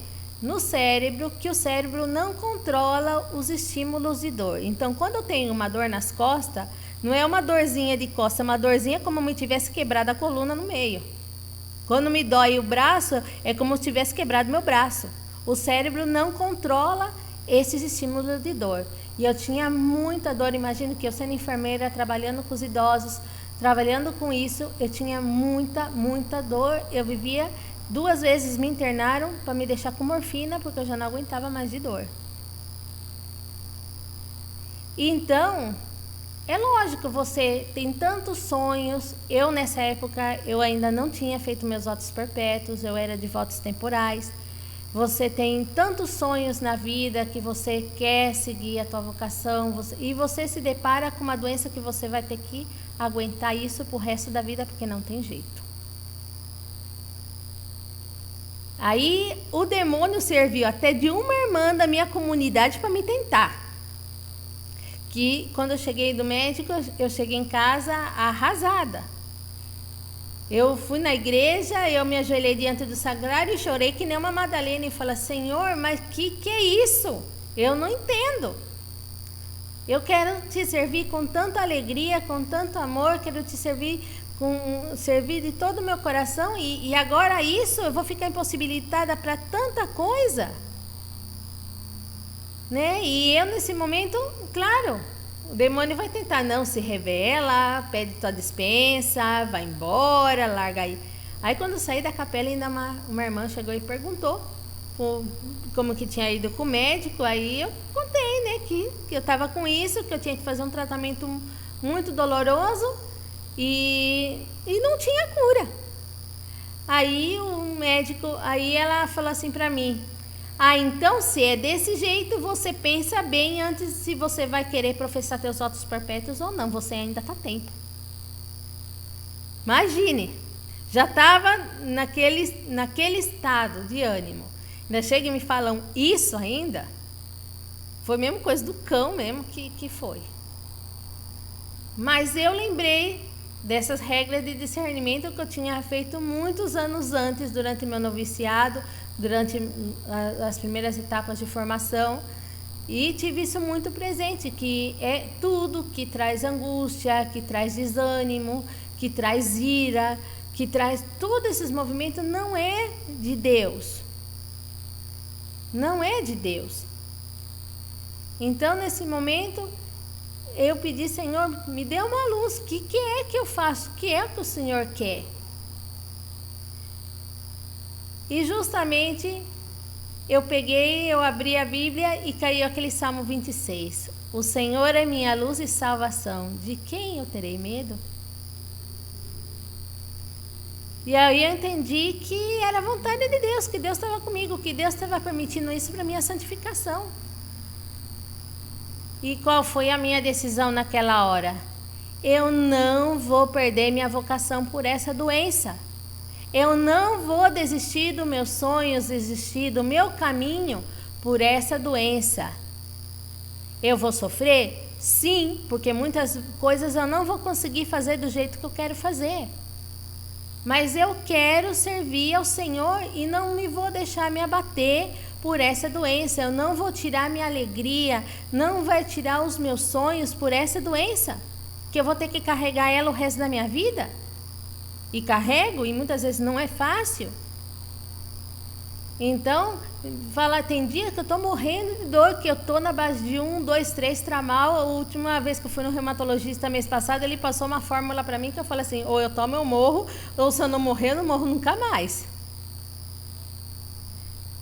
no cérebro, que o cérebro não controla os estímulos de dor. Então, quando eu tenho uma dor nas costas, não é uma dorzinha de costa, é uma dorzinha como se me tivesse quebrado a coluna no meio. Quando me dói o braço, é como se tivesse quebrado meu braço. O cérebro não controla esses estímulos de dor. E eu tinha muita dor. Imagino que eu sendo enfermeira, trabalhando com os idosos, trabalhando com isso, eu tinha muita dor. Eu vivia, 2 vezes me internaram para me deixar com morfina, porque eu já não aguentava mais de dor. Então, É lógico, você tem tantos sonhos. Eu, nessa época, eu ainda não tinha feito meus votos perpétuos, eu era de votos temporais. Você tem tantos sonhos na vida que você quer seguir a tua vocação, e você se depara com uma doença que você vai ter que aguentar isso pro resto da vida, porque não tem jeito. Aí o demônio serviu até de uma irmã da minha comunidade para me tentar. Que quando eu cheguei do médico, eu cheguei em casa arrasada. Eu fui na igreja, eu me ajoelhei diante do sagrado e chorei que nem uma Madalena e falei: Senhor, mas que é isso? Eu não entendo. Eu quero te servir com tanta alegria, com tanto amor, quero te servir de todo o meu coração, e agora isso eu vou ficar impossibilitada para tanta coisa, né? E eu nesse momento, claro, o demônio vai tentar, não se revela, pede tua dispensa, vai embora, larga aí. Aí quando eu saí da capela, ainda uma irmã chegou e perguntou como que tinha ido com o médico. Aí eu contei, né, que eu estava com isso, que eu tinha que fazer um tratamento muito doloroso e não tinha cura. Aí o médico, aí ela falou assim para mim: então se é desse jeito, você pensa bem antes se você vai querer professar teus votos perpétuos ou não, você ainda está a tempo. Imagine, já estava naquele estado de ânimo, ainda chega e me falam isso ainda. Foi a mesma coisa do cão mesmo que foi. Mas eu lembrei dessas regras de discernimento que eu tinha feito muitos anos antes, durante meu noviciado, durante as primeiras etapas de formação, e tive isso muito presente, que é tudo que traz angústia, que traz desânimo, que traz ira, que traz todos esses movimentos, não é de Deus. Não é de Deus. Então, nesse momento, eu pedi: Senhor, me dê uma luz, o que é que eu faço? O que é que o Senhor quer? E justamente eu abri a Bíblia e caiu aquele Salmo 26. O Senhor é minha luz e salvação, de quem eu terei medo? E aí eu entendi que era a vontade de Deus, que Deus estava comigo, que Deus estava permitindo isso para minha santificação. E qual foi a minha decisão naquela hora? Eu não vou perder minha vocação por essa doença. Eu não vou desistir dos meus sonhos, desistir do meu caminho por essa doença. Eu vou sofrer? Sim, porque muitas coisas eu não vou conseguir fazer do jeito que eu quero fazer. Mas eu quero servir ao Senhor e não me vou deixar me abater por essa doença. Eu não vou tirar minha alegria, não vai tirar os meus sonhos por essa doença, que eu vou ter que carregar ela o resto da minha vida. E carrego, e muitas vezes não é fácil. Então, tem dia que eu estou morrendo de dor, que eu estou na base de 1, 2, 3 tramal. A última vez que eu fui no reumatologista mês passado, ele passou uma fórmula para mim que eu falei assim: ou eu tomo, eu morro, ou se eu não morrer, eu não morro nunca mais.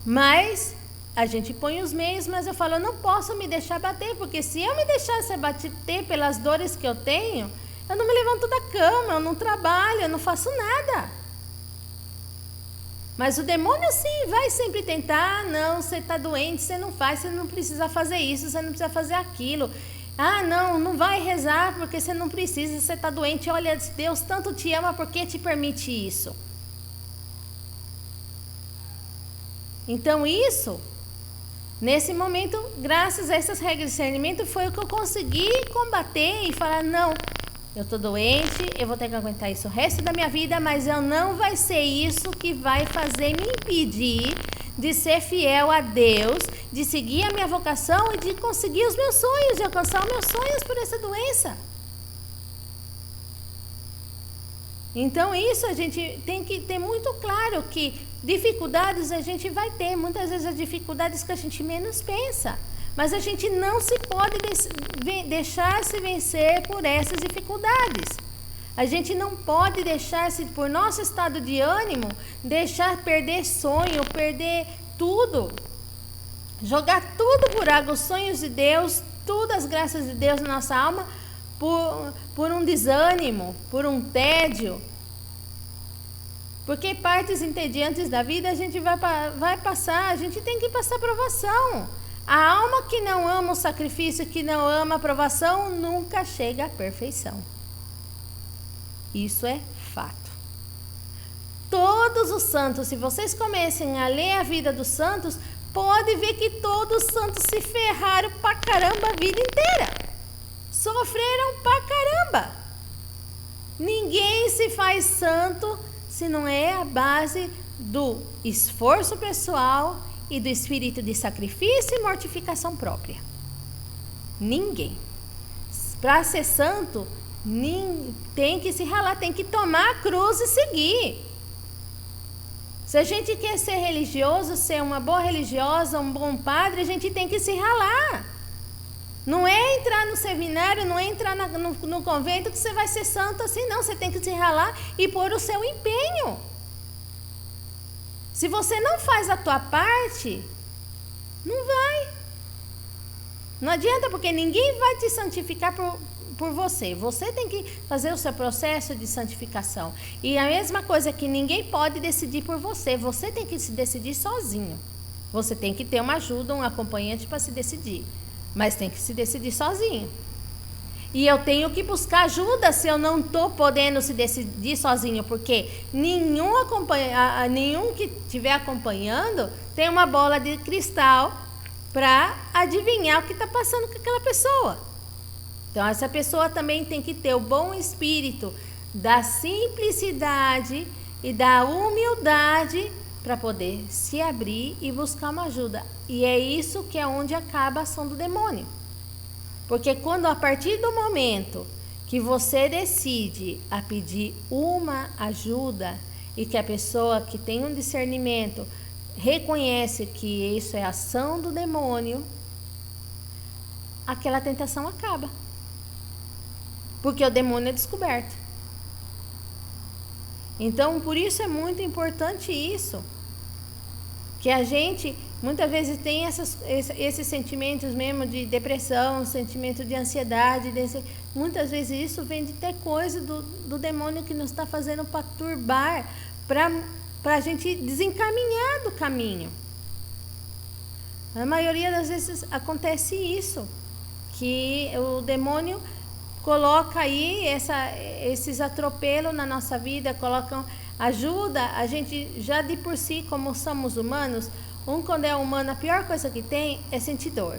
Mas a gente põe os meios, mas eu falo: eu não posso me deixar bater, porque se eu me deixasse bater pelas dores que eu tenho, eu não me levanto da cama, eu não trabalho, eu não faço nada. Mas o demônio sim vai sempre tentar: não, você está doente, você não faz, você não precisa fazer isso, você não precisa fazer aquilo. Não vai rezar porque você não precisa, você está doente. Olha, Deus tanto te ama, por que te permite isso? Então isso, nesse momento, graças a essas regras de discernimento, foi o que eu consegui combater e falar: não, eu estou doente, eu vou ter que aguentar isso o resto da minha vida, mas não vai ser isso que vai fazer me impedir de ser fiel a Deus, de seguir a minha vocação e de conseguir os meus sonhos, de alcançar os meus sonhos por essa doença. Então isso a gente tem que ter muito claro, que dificuldades a gente vai ter, muitas vezes as dificuldades que a gente menos pensa. Mas a gente não se pode deixar se vencer por essas dificuldades. A gente não pode deixar-se, por nosso estado de ânimo, deixar perder sonho, perder tudo. Jogar tudo por água, os sonhos de Deus, todas as graças de Deus na nossa alma, por um desânimo, por um tédio. Porque partes entediantes da vida a gente vai passar, a gente tem que passar provação. A alma que não ama o sacrifício, que não ama a provação, nunca chega à perfeição. Isso é fato. Todos os santos, se vocês comecem a ler a vida dos santos, pode ver que todos os santos se ferraram pra caramba a vida inteira. Sofreram pra caramba. Ninguém se faz santo se não é a base do esforço pessoal e do espírito de sacrifício e mortificação própria. Ninguém. Para ser santo, tem que se ralar, tem que tomar a cruz e seguir. Se a gente quer ser religioso, ser uma boa religiosa, um bom padre, a gente tem que se ralar. Não é entrar no seminário, não é entrar no convento que você vai ser santo assim, não. Você tem que se ralar e pôr o seu empenho. Se você não faz a tua parte, não vai. Não adianta, porque ninguém vai te santificar por você. Você tem que fazer o seu processo de santificação. E a mesma coisa que ninguém pode decidir por você. Você tem que se decidir sozinho. Você tem que ter uma ajuda, um acompanhante para se decidir. Mas tem que se decidir sozinho. E eu tenho que buscar ajuda se eu não estou podendo se decidir sozinho, porque nenhum que estiver acompanhando tem uma bola de cristal para adivinhar o que está passando com aquela pessoa. Então, essa pessoa também tem que ter o bom espírito da simplicidade e da humildade para poder se abrir e buscar uma ajuda. E é isso que é onde acaba a ação do demônio. Porque quando, a partir do momento que você decide a pedir uma ajuda e que a pessoa que tem um discernimento reconhece que isso é ação do demônio, aquela tentação acaba. Porque o demônio é descoberto. Então, por isso é muito importante isso. Que a gente, muitas vezes, tem esses sentimentos mesmo de depressão, sentimento de ansiedade. Muitas vezes isso vem de ter coisa do demônio que nos está fazendo perturbar para a gente desencaminhar do caminho. A maioria das vezes acontece isso. Que o demônio coloca aí esses atropelos na nossa vida, ajuda a gente, já de por si, como somos humanos, quando é humano, a pior coisa que tem é sentir dor.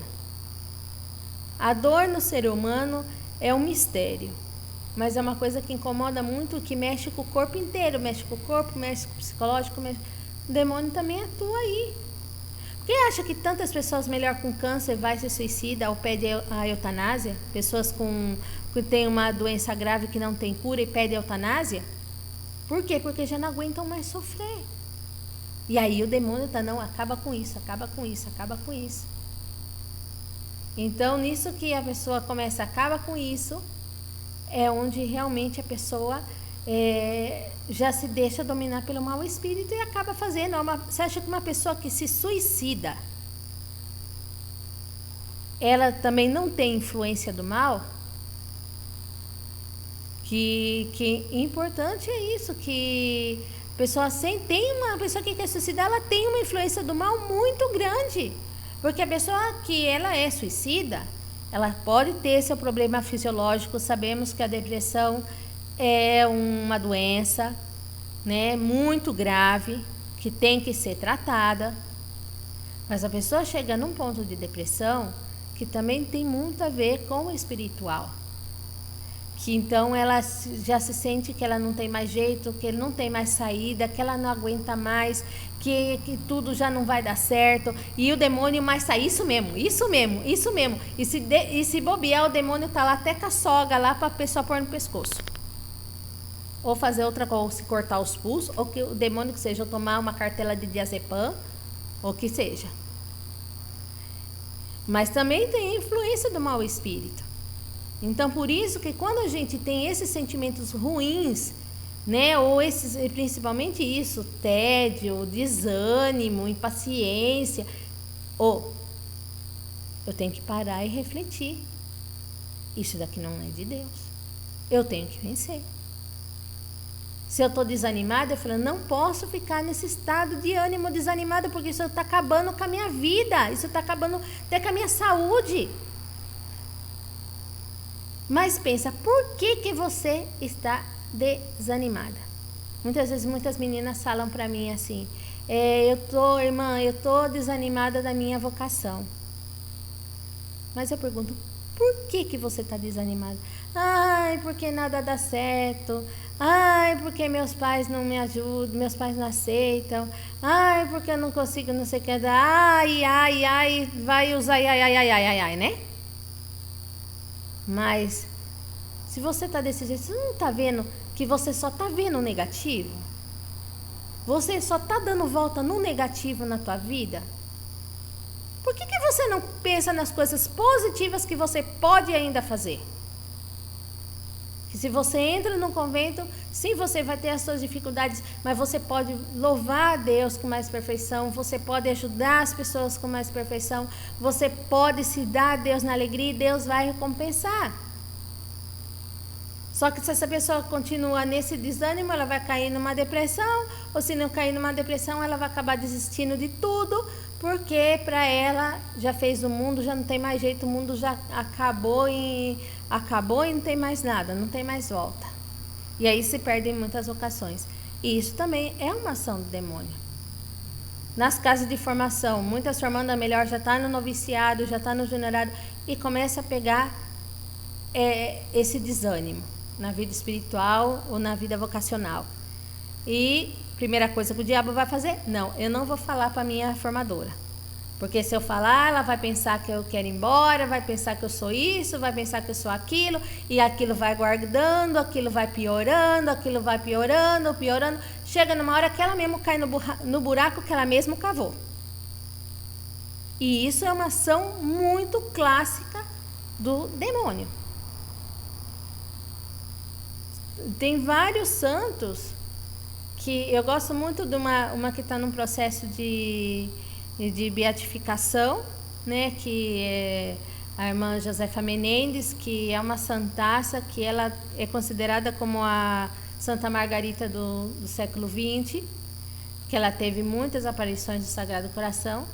A dor no ser humano é um mistério, mas é uma coisa que incomoda muito, que mexe com o corpo inteiro, mexe com o corpo, mexe com o psicológico, o demônio também atua aí. Quem acha que tantas pessoas melhor com câncer vai se suicida ou pede a eutanásia? Pessoas que têm uma doença grave que não tem cura e pedem eutanásia? Por quê? Porque já não aguentam mais sofrer. E aí o demônio não, acaba com isso, acaba com isso, acaba com isso. Então, nisso que a pessoa começa, acaba com isso, é onde realmente a pessoa já se deixa dominar pelo mau espírito e acaba fazendo. Você acha que uma pessoa que se suicida, ela também não tem influência do mal? Que importante é isso, que a pessoa uma pessoa que quer suicidar, ela tem uma influência do mal muito grande. Porque a pessoa que ela é suicida, ela pode ter seu problema fisiológico. Sabemos que a depressão é uma doença, né, muito grave, que tem que ser tratada. Mas a pessoa chega num ponto de depressão que também tem muito a ver com o espiritual. Que então ela já se sente que ela não tem mais jeito, que não tem mais saída, que ela não aguenta mais, que tudo já não vai dar certo. E o demônio mais sai, isso mesmo, isso mesmo, isso mesmo. E se bobear, o demônio está lá até com a soga lá para a pessoa pôr no pescoço. Ou fazer outra coisa, ou se cortar os pulsos, ou que o demônio que seja, ou tomar uma cartela de diazepam, ou que seja. Mas também tem influência do mau espírito. Então, por isso que quando a gente tem esses sentimentos ruins, né, ou principalmente isso, tédio, desânimo, impaciência, eu tenho que parar e refletir. isso daqui não é de Deus. Eu tenho que vencer. Se eu estou desanimada, eu falo, não posso ficar nesse estado de ânimo desanimada, porque isso está acabando com a minha vida, isso está acabando até com a minha saúde. Mas pensa, por que você está desanimada? Muitas vezes, muitas meninas falam para mim assim, irmã, eu estou desanimada da minha vocação. Mas eu pergunto, por que você está desanimada? Ai, porque nada dá certo. Ai, porque meus pais não me ajudam, meus pais não aceitam. Ai, porque eu não consigo, não sei o que. Ai, vai usar ai, né? Mas, se você está desse jeito, você não está vendo que você só está vendo o negativo? Você só está dando volta no negativo na tua vida? Por que você não pensa nas coisas positivas que você pode ainda fazer? Que se você entra no convento, sim, você vai ter as suas dificuldades, mas você pode louvar a Deus com mais perfeição, você pode ajudar as pessoas com mais perfeição, você pode se dar a Deus na alegria e Deus vai recompensar. Só que se essa pessoa continua nesse desânimo, ela vai cair numa depressão, ou se não cair numa depressão, ela vai acabar desistindo de tudo, porque para ela já fez o mundo, já não tem mais jeito, o mundo já acabou e não tem mais nada, não tem mais volta. E aí se perde em muitas ocasiões. E isso também é uma ação do demônio. Nas casas de formação, muitas formando a melhor já está no noviciado, já está no juniorado e começa a pegar esse desânimo na vida espiritual ou na vida vocacional. E primeira coisa que o diabo vai fazer, não, eu não vou falar para a minha formadora. Porque se eu falar, ela vai pensar que eu quero ir embora, vai pensar que eu sou isso, vai pensar que eu sou aquilo, e aquilo vai guardando, aquilo vai piorando, piorando. Chega numa hora que ela mesmo cai no buraco que ela mesmo cavou. E isso é uma ação muito clássica do demônio. Tem vários santos que eu gosto muito de uma que está num processo de beatificação, né, que é a irmã Josefa Menendez, que é uma santaça, que ela é considerada como a Santa Margarita do século XX, que ela teve muitas aparições do Sagrado Coração,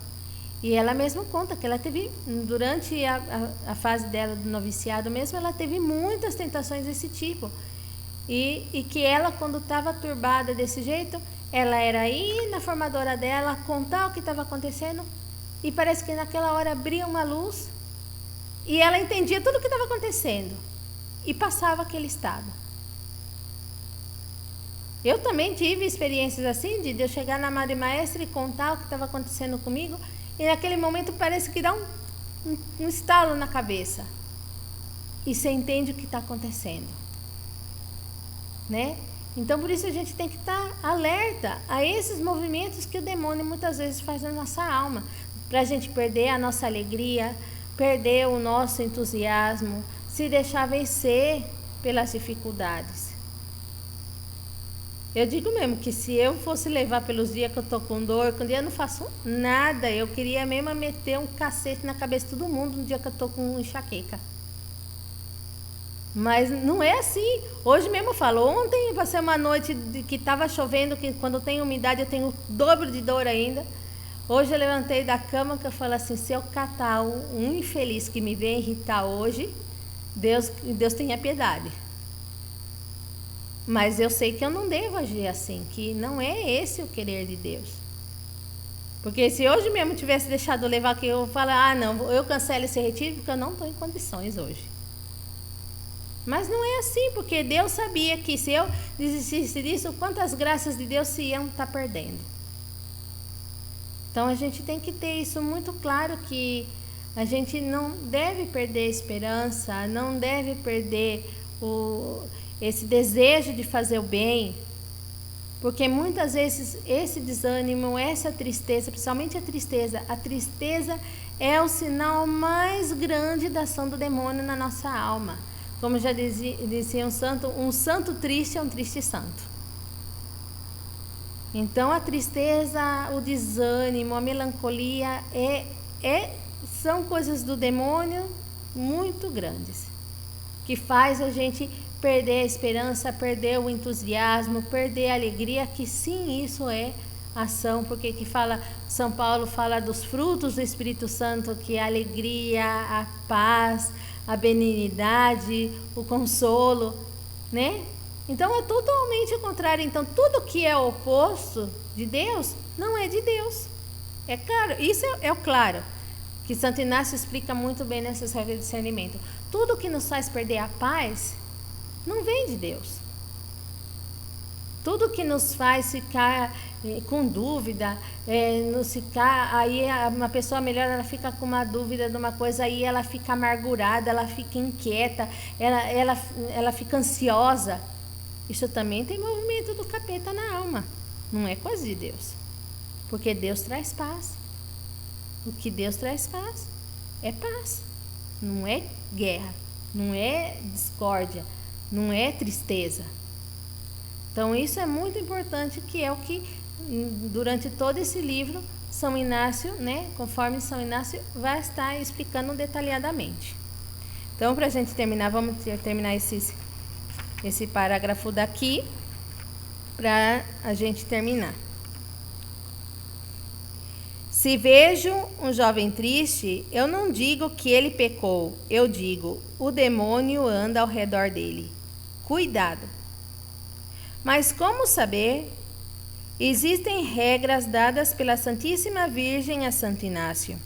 e ela mesma conta que ela teve, durante a fase dela do noviciado mesmo, ela teve muitas tentações desse tipo, e que ela, quando estava turbada desse jeito, ela era ir na formadora dela, contar o que estava acontecendo, e parece que naquela hora abria uma luz, e ela entendia tudo o que estava acontecendo, e passava aquele estado. Eu também tive experiências assim, de eu chegar na Madre Maestra e contar o que estava acontecendo comigo, e naquele momento parece que dá um estalo na cabeça, e você entende o que está acontecendo, né? Então, por isso a gente tem que estar alerta a esses movimentos que o demônio muitas vezes faz na nossa alma, para a gente perder a nossa alegria, perder o nosso entusiasmo, se deixar vencer pelas dificuldades. Eu digo mesmo que se eu fosse levar pelos dias que eu estou com dor, quando eu não faço nada, eu queria mesmo meter um cacete na cabeça de todo mundo no dia que eu estou com enxaqueca. Mas não é assim. Hoje mesmo eu falo, ontem eu passei uma noite que estava chovendo, que quando tem umidade eu tenho o dobro de dor ainda. Hoje eu levantei da cama que eu falo assim, se eu catar um infeliz que me vem irritar hoje, Deus tenha piedade. Mas eu sei que eu não devo agir assim, que não é esse o querer de Deus. Porque se hoje mesmo tivesse deixado eu levar, que eu falo, não, eu cancelo esse retiro porque eu não estou em condições hoje. Mas não é assim, porque Deus sabia que se eu desistisse disso, quantas graças de Deus se iam estar perdendo. Então a gente tem que ter isso muito claro, que a gente não deve perder a esperança, não deve perder esse desejo de fazer o bem, porque muitas vezes esse desânimo, essa tristeza, principalmente a tristeza é o sinal mais grande da ação do demônio na nossa alma. Como já dizia um santo triste é um triste santo. Então a tristeza, o desânimo, a melancolia são coisas do demônio muito grandes. que faz a gente perder a esperança, perder o entusiasmo, perder a alegria, que sim, isso é ação, porque que fala, São Paulo fala dos frutos do Espírito Santo, que é a alegria, a paz, a benignidade, o consolo, né? Então é totalmente o contrário. Então tudo que é oposto de Deus não é de Deus. É claro, isso é o claro, que Santo Inácio explica muito bem nessas regras de discernimento. Tudo que nos faz perder a paz não vem de Deus. Tudo que nos faz ficar com dúvida, nos ficar, aí uma pessoa melhor, ela fica com uma dúvida de uma coisa, aí ela fica amargurada, ela fica inquieta, ela fica ansiosa. Isso também tem movimento do capeta na alma, não é coisa de Deus, porque Deus traz paz. O que Deus traz paz é paz, não é guerra, não é discórdia, não é tristeza. Então isso é muito importante, que é o que durante todo esse livro São Inácio, né, conforme São Inácio vai estar explicando detalhadamente. Então, para a gente terminar, vamos terminar esse parágrafo daqui, para a gente terminar. Se vejo um jovem triste, eu não digo que ele pecou, eu digo, o demônio anda ao redor dele. Cuidado! Mas como saber? Existem regras dadas pela Santíssima Virgem a Santo Inácio.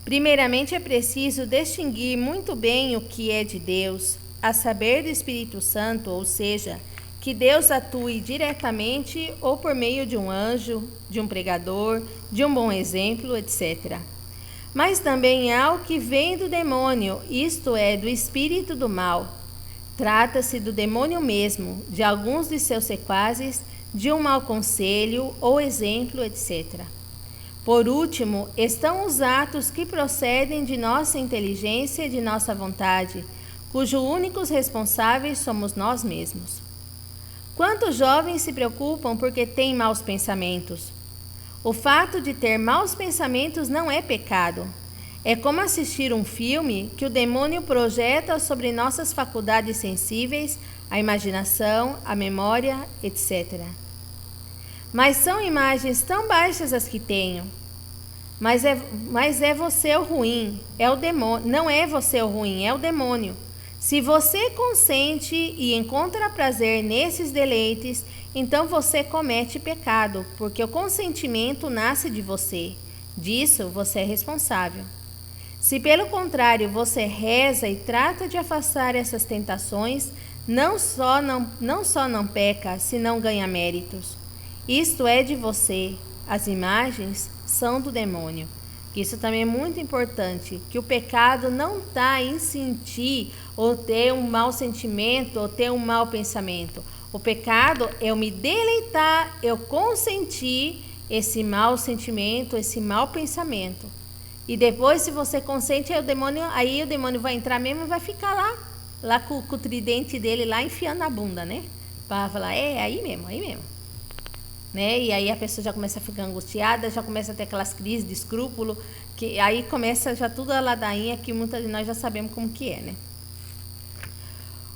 Primeiramente, é preciso distinguir muito bem o que é de Deus, a saber do Espírito Santo, ou seja, que Deus atue diretamente ou por meio de um anjo, de um pregador, de um bom exemplo, etc. Mas também há o que vem do demônio, isto é, do espírito do mal. Trata-se do demônio mesmo, de alguns de seus sequazes, de um mau conselho ou exemplo, etc. Por último, estão os atos que procedem de nossa inteligência e de nossa vontade, cujos únicos responsáveis somos nós mesmos. Quantos jovens se preocupam porque têm maus pensamentos? O fato de ter maus pensamentos não é pecado. É como assistir um filme que o demônio projeta sobre nossas faculdades sensíveis, a imaginação, a memória, etc. Mas são imagens tão baixas as que tenho. Mas é você o ruim, é o demônio. Não é você o ruim, é o demônio. Se você consente e encontra prazer nesses deleites, então você comete pecado, porque o consentimento nasce de você. Disso você é responsável. Se pelo contrário você reza e trata de afastar essas tentações, não só não peca, senão ganha méritos. Isto é de você. As imagens são do demônio. Isso também é muito importante, que o pecado não está em sentir ou ter um mau sentimento ou ter um mau pensamento. O pecado é eu me deleitar, eu consentir esse mau sentimento, esse mau pensamento. E depois, se você consente, aí o demônio vai entrar mesmo e vai ficar lá com o tridente dele lá enfiando a bunda, né? Para falar, aí mesmo. Né? E aí a pessoa já começa a ficar angustiada, já começa a ter aquelas crises de escrúpulo, que aí começa já tudo a ladainha que muitas de nós já sabemos como que é, né?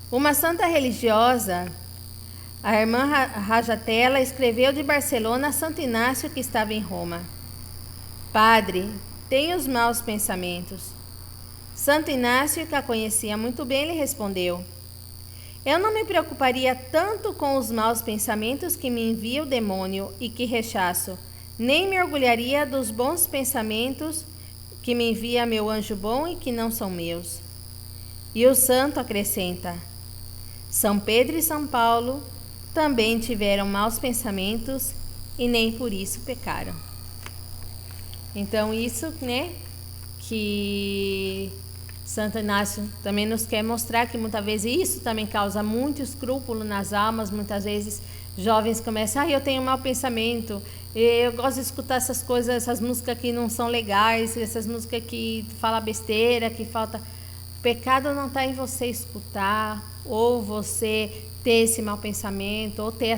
Uma santa religiosa, a irmã Rajatela, escreveu de Barcelona a Santo Inácio, que estava em Roma: Padre, tenho os maus pensamentos. Santo Inácio, que a conhecia muito bem, lhe respondeu: eu não me preocuparia tanto com os maus pensamentos que me envia o demônio e que rechaço, nem me orgulharia dos bons pensamentos que me envia meu anjo bom e que não são meus. E o santo acrescenta: São Pedro e São Paulo também tiveram maus pensamentos e nem por isso pecaram. Então isso, né, que Santo Inácio também nos quer mostrar, que muitas vezes isso também causa muito escrúpulo nas almas. Muitas vezes jovens começam, eu tenho mau pensamento, eu gosto de escutar essas coisas, essas músicas que não são legais, essas músicas que falam besteira, que falta. O pecado não está em você escutar, ou você ter esse mau pensamento, ou ter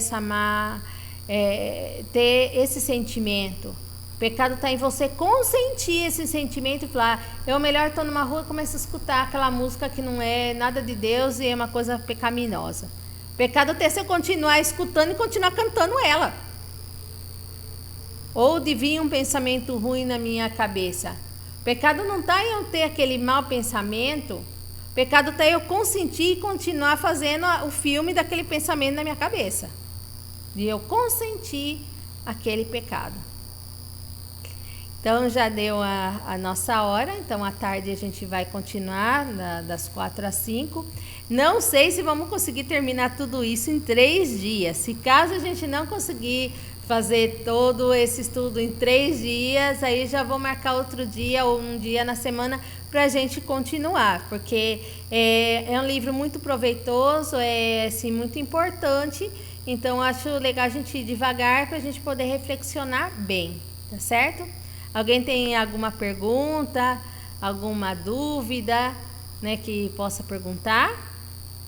ter esse sentimento. Pecado está em você consentir esse sentimento e falar, eu melhor estou numa rua e começo a escutar aquela música que não é nada de Deus e é uma coisa pecaminosa. Pecado até se eu continuar escutando e continuar cantando ela. Ou de vir um pensamento ruim na minha cabeça. Pecado não está em eu ter aquele mau pensamento. Pecado está em eu consentir e continuar fazendo o filme daquele pensamento na minha cabeça. De eu consentir aquele pecado. Então já deu a nossa hora, então à tarde a gente vai continuar das 4 às 5. Não sei se vamos conseguir terminar tudo isso em 3 dias. Se caso a gente não conseguir fazer todo esse estudo em 3 dias, aí já vou marcar outro dia ou um dia na semana para a gente continuar, porque é um livro muito proveitoso, é assim, muito importante, então acho legal a gente ir devagar para a gente poder reflexionar bem, tá certo? Alguém tem alguma pergunta, alguma dúvida, né, que possa perguntar?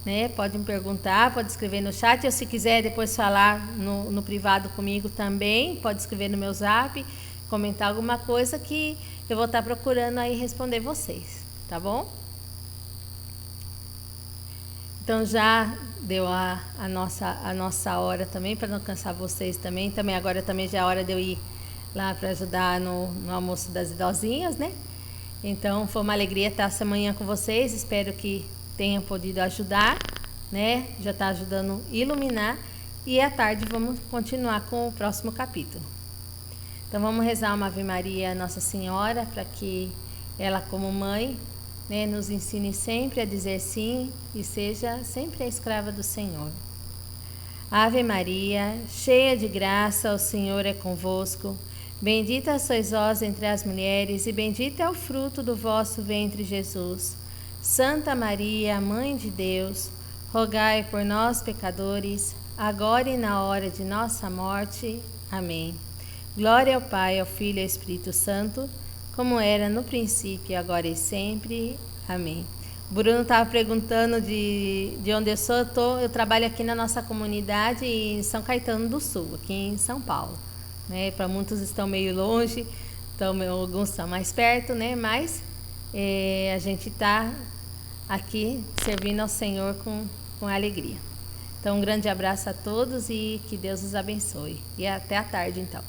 Né? Pode me perguntar, pode escrever no chat, ou se quiser depois falar no privado comigo também, pode escrever no meu zap, comentar alguma coisa que eu vou estar procurando aí responder vocês, tá bom? Então já deu a nossa hora também, para não cansar vocês também. Também agora também já é hora de eu ir lá para ajudar no almoço das idosinhas, né? Então foi uma alegria estar essa manhã com vocês, espero que tenham podido ajudar, né? Já está ajudando a iluminar, e à tarde vamos continuar com o próximo capítulo. Então vamos rezar uma Ave Maria a Nossa Senhora, para que ela, como mãe, né, nos ensine sempre a dizer sim e seja sempre a escrava do Senhor. Ave Maria, cheia de graça, o Senhor é convosco. Bendita sois vós entre as mulheres, e bendito é o fruto do vosso ventre, Jesus. Santa Maria, Mãe de Deus, rogai por nós, pecadores, agora e na hora de nossa morte. Amém. Glória ao Pai, ao Filho e ao Espírito Santo, como era no princípio, agora e sempre. Amém. O Bruno estava perguntando de onde eu sou. Eu trabalho aqui na nossa comunidade em São Caetano do Sul, aqui em São Paulo. Né? Para muitos estão meio longe, então alguns estão mais perto, né? Mas a gente está aqui servindo ao Senhor com alegria. Então, um grande abraço a todos e que Deus os abençoe. E até a tarde, então.